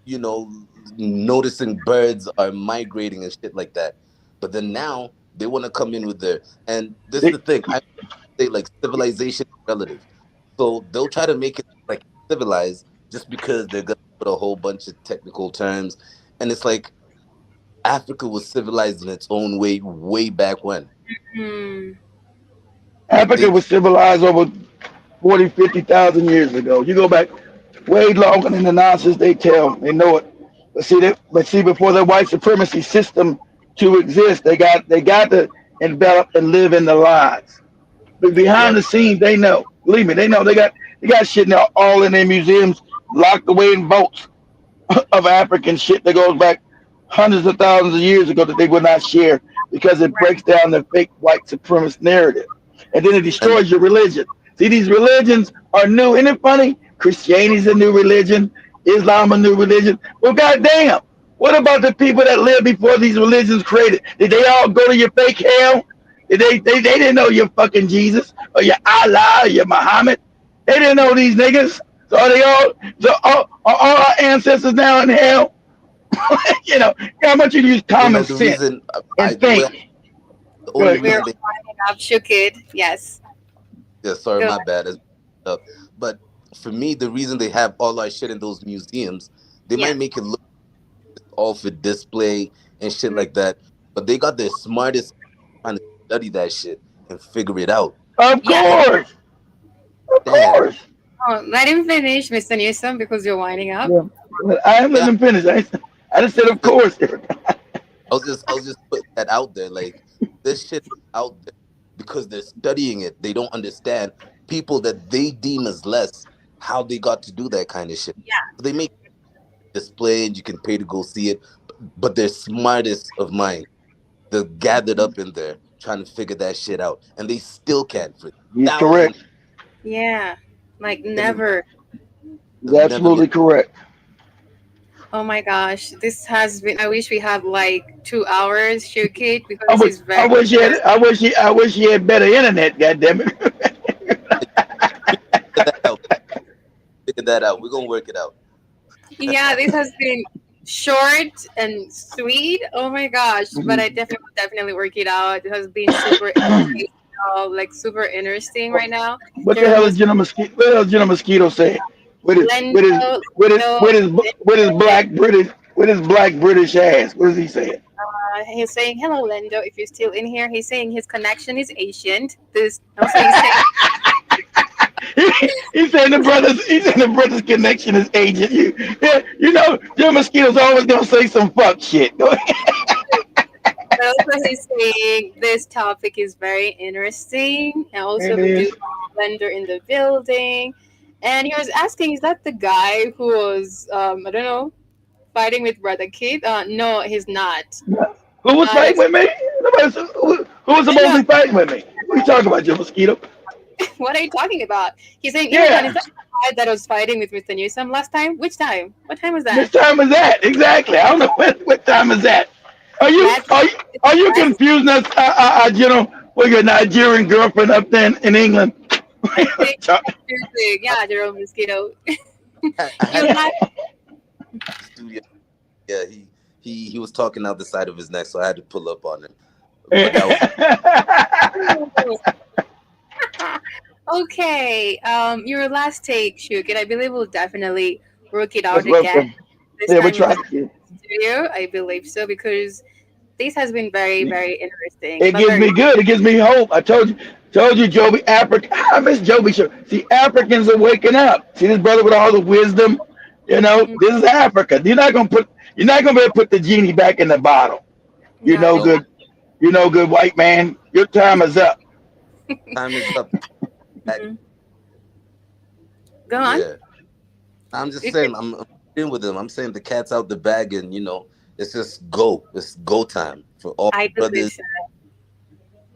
you know, noticing birds are migrating and shit like that. But then now they want to come in with their, and this is They, the thing. I say like civilization is relative, so they'll try to make it like civilized just because they're gonna put a whole bunch of technical terms, and it's like Africa was civilized in its own way way back when. Mm. Like Africa they, was civilized over 40, 50,000 years ago. You go back way longer than the nonsense they tell. They know it. But see, before the white supremacy system to exist, they got to envelop and live in the lies. But behind yep, the scenes, they know. Believe me, they know they got shit now all in their museums, locked away in vaults of African shit that goes back hundreds of thousands of years ago that they would not share because it breaks down the fake white supremacist narrative. And then it and destroys your religion. See, these religions are new. Isn't it funny? Christianity's a new religion, Islam a new religion. Well, goddamn, what about the people that lived before these religions created? Did they all go to your fake hell? They didn't know your fucking Jesus or your Allah or your Muhammad. They didn't know these niggas. So are they all? So are all our ancestors now in hell? you know, how much you use common the sense reason and think. the Go only ahead, go We're reason ahead. they winding up, Shukid. Yes. yeah, sorry, Go my bad. But for me, the reason they have all our shit in those museums, they Yeah. might make it look all for display and shit Mm. like that. But they got their smartest trying to study that shit and figure it out. Of Yeah. Like, course, of damn. course. Oh, let him finish, Mr. Newsom, because you're winding up. Yeah, but I am Yeah, letting them finish. I just said, of just course. I was just putting that out there. Like this shit is out there because they're studying it. They don't understand people that they deem as less how they got to do that kind of shit. Yeah. So they make display and you can pay to go see it, but they're smartest of mind. They're gathered up in there trying to figure that shit out, and they still can't for He's thousands. correct. Yeah. Like They've never. He's never been. absolutely correct. Oh my gosh. This has been, I wish we had like 2 hours, Shukid, I because wish, it's I very wish he had, interesting. I wish he had better internet. God damn it. We figure that out. Figure that out. We're gonna work it out. Yeah, this has been short and sweet. Oh my gosh. But I definitely will definitely work it out. It has been super educational, like super interesting right now. What the Jerome hell was is Jenna Mosquito? What the hell is Jenna Mosquito saying? With his with his Lendo, with his Lendo, with his with his black British ass. What is he saying? he's saying hello, Lendo. If you're still in here, he's saying his connection is ancient. This also he's saying He said the brother's connection is agent. Yeah, Jenna Mosquito's always gonna say some fuck shit. Go ahead. also he's saying this topic is very interesting, and also It we do is. have Lender in the building. And he was asking, is that the guy who was I don't know, fighting with Brother Kid? No, he's not. Who was fighting That's with me? Who was no, supposed no. to be fighting with me? What are you talking about, Jenna Mosquito? What are you talking about? He's saying, Irritan, is Yeah. that the guy that was fighting with Mr. Newsom last time? Which time? What time was that? Which time is that? Exactly. I don't know what time is that. Are you Last are you, are you last confusing us, with your Nigerian girlfriend up there in England? thing. Seriously, I, yeah, Jerome Mosquito. I You had to last the studio. Yeah, he was talking out the side of his neck, so I had to pull up on him. But that was okay. Your last take, Shuk, and I believe we'll definitely work it That's out again. welcome. This Yeah, we time with a tried to. studio. I believe so because this has been very, very interesting, It but gives very me good. It gives me hope. Told you, Joby. Africa. I miss Joby show. See, Africans are waking up. See this brother with all the wisdom. This is Africa. You're not gonna be able to put the genie back in the bottle. You not know at No, all. good. You know good, white man. Your time is up. time is up. Back. Mhm. Go on. Yeah. I'm just You could, saying, I'm in with them. I'm saying the cat's out the bag, and it's just go. It's go time for all I believe brothers. so.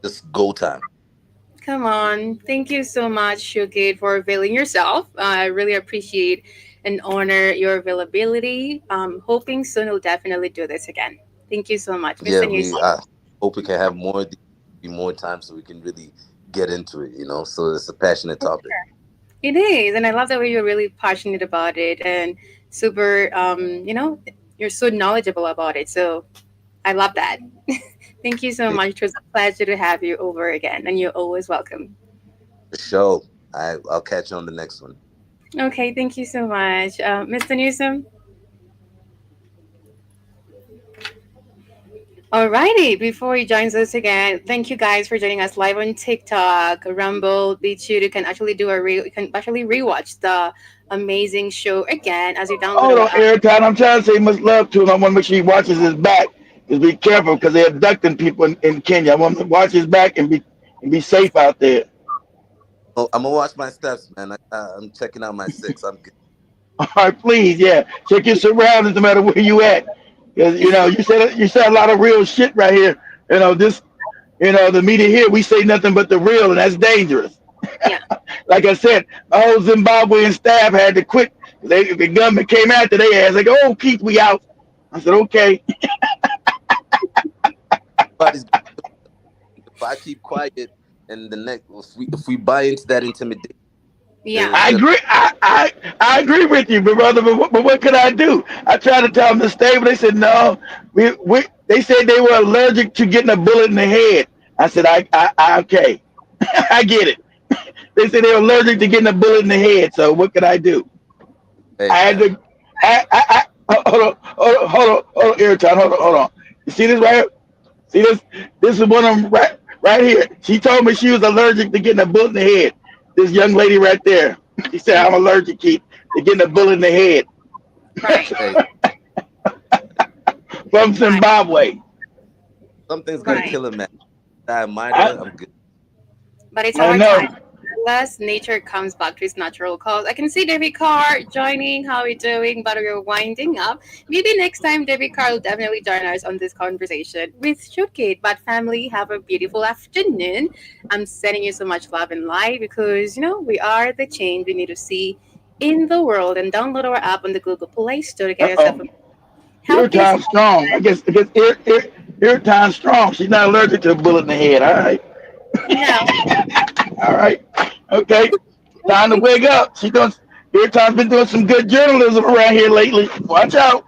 Just go time. Come on. Thank you so much, Shukid, for availing yourself. I really appreciate and honor your availability. Hoping soon we'll definitely do this again. Thank you so much, Yeah, Mr. we. Newsom. I hope we can have more time, so we can really get into it. So it's a passionate topic. It is, and I love the way you're really passionate about it and super, you're so knowledgeable about it. So I love that. Thank you so Okay, much. It was a pleasure to have you over again, and you're always welcome. for sure. I'll catch you on the next one. Okay, thank you so much, Mr. Newsom. Alrighty, before he joins us again, thank you guys for joining us live on TikTok, Rumble, BitChute. You can actually rewatch the amazing show again as you download Hold our on, app. Airtime. I'm trying to say much love to him. I want to make sure he watches his back. Just be careful because they're abducting people in Kenya. I want him to watch his back and be safe out there. Oh, I'm gonna watch my steps, man. I'm checking out my six. I'm good. All right, please, yeah. Check your surroundings no matter where you at. Because you said a lot of real shit right here. This the media here, we say nothing but the real, and that's dangerous. Yeah, Like I said, the whole Zimbabwean staff had to quit. The government came after their ass, like, oh, Keith, we out. I said, okay. Everybody's if I keep quiet and the next if we buy into that intimidation, then yeah, it's I gonna agree. I agree with you, but brother. But what could I do? I tried to tell them to stay, but they said no. They said they were allergic to getting a bullet in the head. I said, I okay, I get it. They said they were allergic to getting a bullet in the head. So what could I do? hey I had man. to. Hold on, Airtime. Hold on. You see this right here? See this? This is one of them right here. She told me she was allergic to getting a bullet in the head. This young lady right there. She said I'm allergic, Keith, to getting a bullet in the head right, Hey, from right, Zimbabwe. something's gonna right. kill a man. I admire I, her. I'm good. But it's I our know. time. Unless nature comes back to its natural cause. I can see David Carr joining. How are we doing? But we're winding up. Maybe next time David Carr will definitely join us on this conversation with Shukid. But family, have a beautiful afternoon. I'm sending you so much love and light because we are the change we need to see in the world. And download our app on the Google Play Store to get yourself Uh-oh. a healthy. Airtime strong. I guess airtime strong. She's not allergic to a bullet in the head. All right. No. All right. Okay. Time to wake up. Airtime's been doing some good journalism around here lately. Watch out.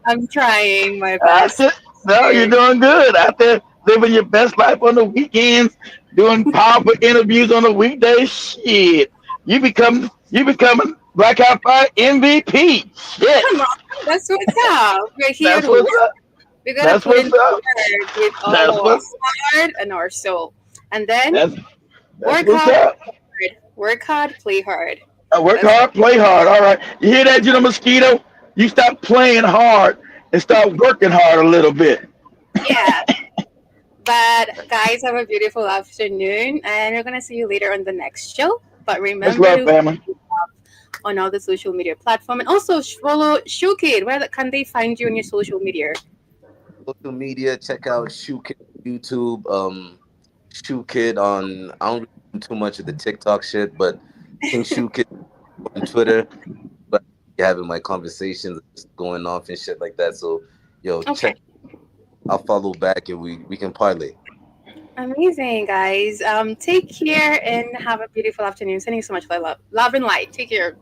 I'm trying my That's best. it. No, you're doing good out there living your best life on the weekends, doing powerful interviews on the weekdays. Shit, you becoming Blackout Fire MVP. Shit, Come on. That's what's up. We're here that's to what's work. up. We gotta That's put in what's the up. work with all That's our what's heart and our soul. And then that's that's work what's hard, up. work hard, play hard. Work That's hard, play hard. All right, you hear that, Mosquito? You stop playing hard and start working hard a little bit. yeah. But guys, have a beautiful afternoon and we're gonna see you later on the next show. But Much remember love, to family. on all the social media platform and also follow Shukid. Where can they find you on your social media? Social media, check out Shoe Kid on YouTube. Shoe Kid on. I don't really do too much of the TikTok shit, but King Shoe Kid on Twitter. But having my conversations, just going off and shit like that. So, yo, Okay. check. I'll follow back and we can parlay. Amazing, guys. Take care and have a beautiful afternoon. Sending you so much love and light. Take care.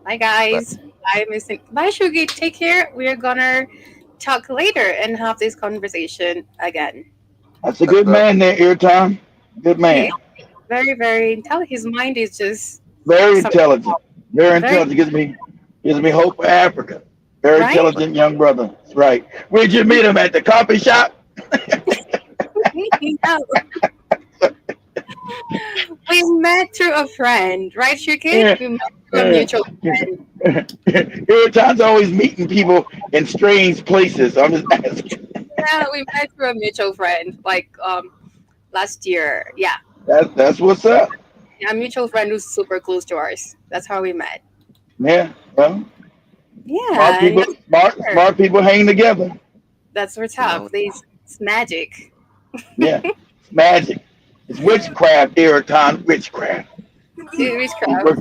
Bye, Bye. guys. Bye, Mr. Bye, Shugi. Take care. We are gonna talk later and have this conversation again. That's a That's good man there, Airtime. Good He is man. very, very intelligent. His mind is just Very something intelligent. Very very intelligent. Gives me hope for Africa. Very right? intelligent young brother. That's right. Where'd you meet him at the coffee shop? No, we met through a friend, right, Shukid? Yeah. We met through a Yeah. mutual friend. Every always meeting people in strange places. I'm just asking. Yeah, we met through a mutual friend, like last year. Yeah, That's what's up. a mutual friend who's super close to ours. That's how we met. Yeah. Well, smart Yeah, and people, smart people hang together. that's what's No. up. It's magic. Yeah. It's magic. It's witchcraft, Eriton. Witchcraft. It is You crap. work.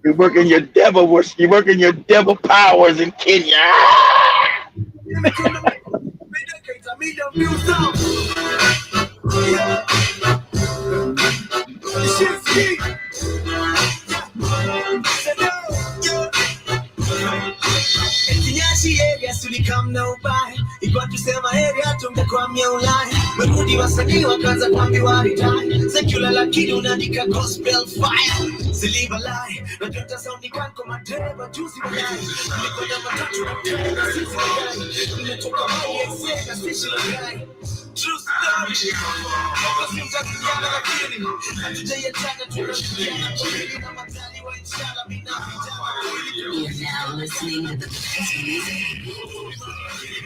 You work in your devil. You work in your devil powers in Kenya. Ah! Kinyasi area sulikamna ubaya ikuwa tusema area tungekwamia Ulaya merudi wasanii wakaanza kuambiwa retire secular lakini unaandika gospel fire siliva lie na jota sound kwa madereva juzi mjai niko na matatu na tena sisi mjai nimetoka mali exeka sisi mjai true story basi mtakijana lakini hatujaiachana tunashirikiana kwa hili na matani wa inshallah mina vijana. You're now listening to the best music.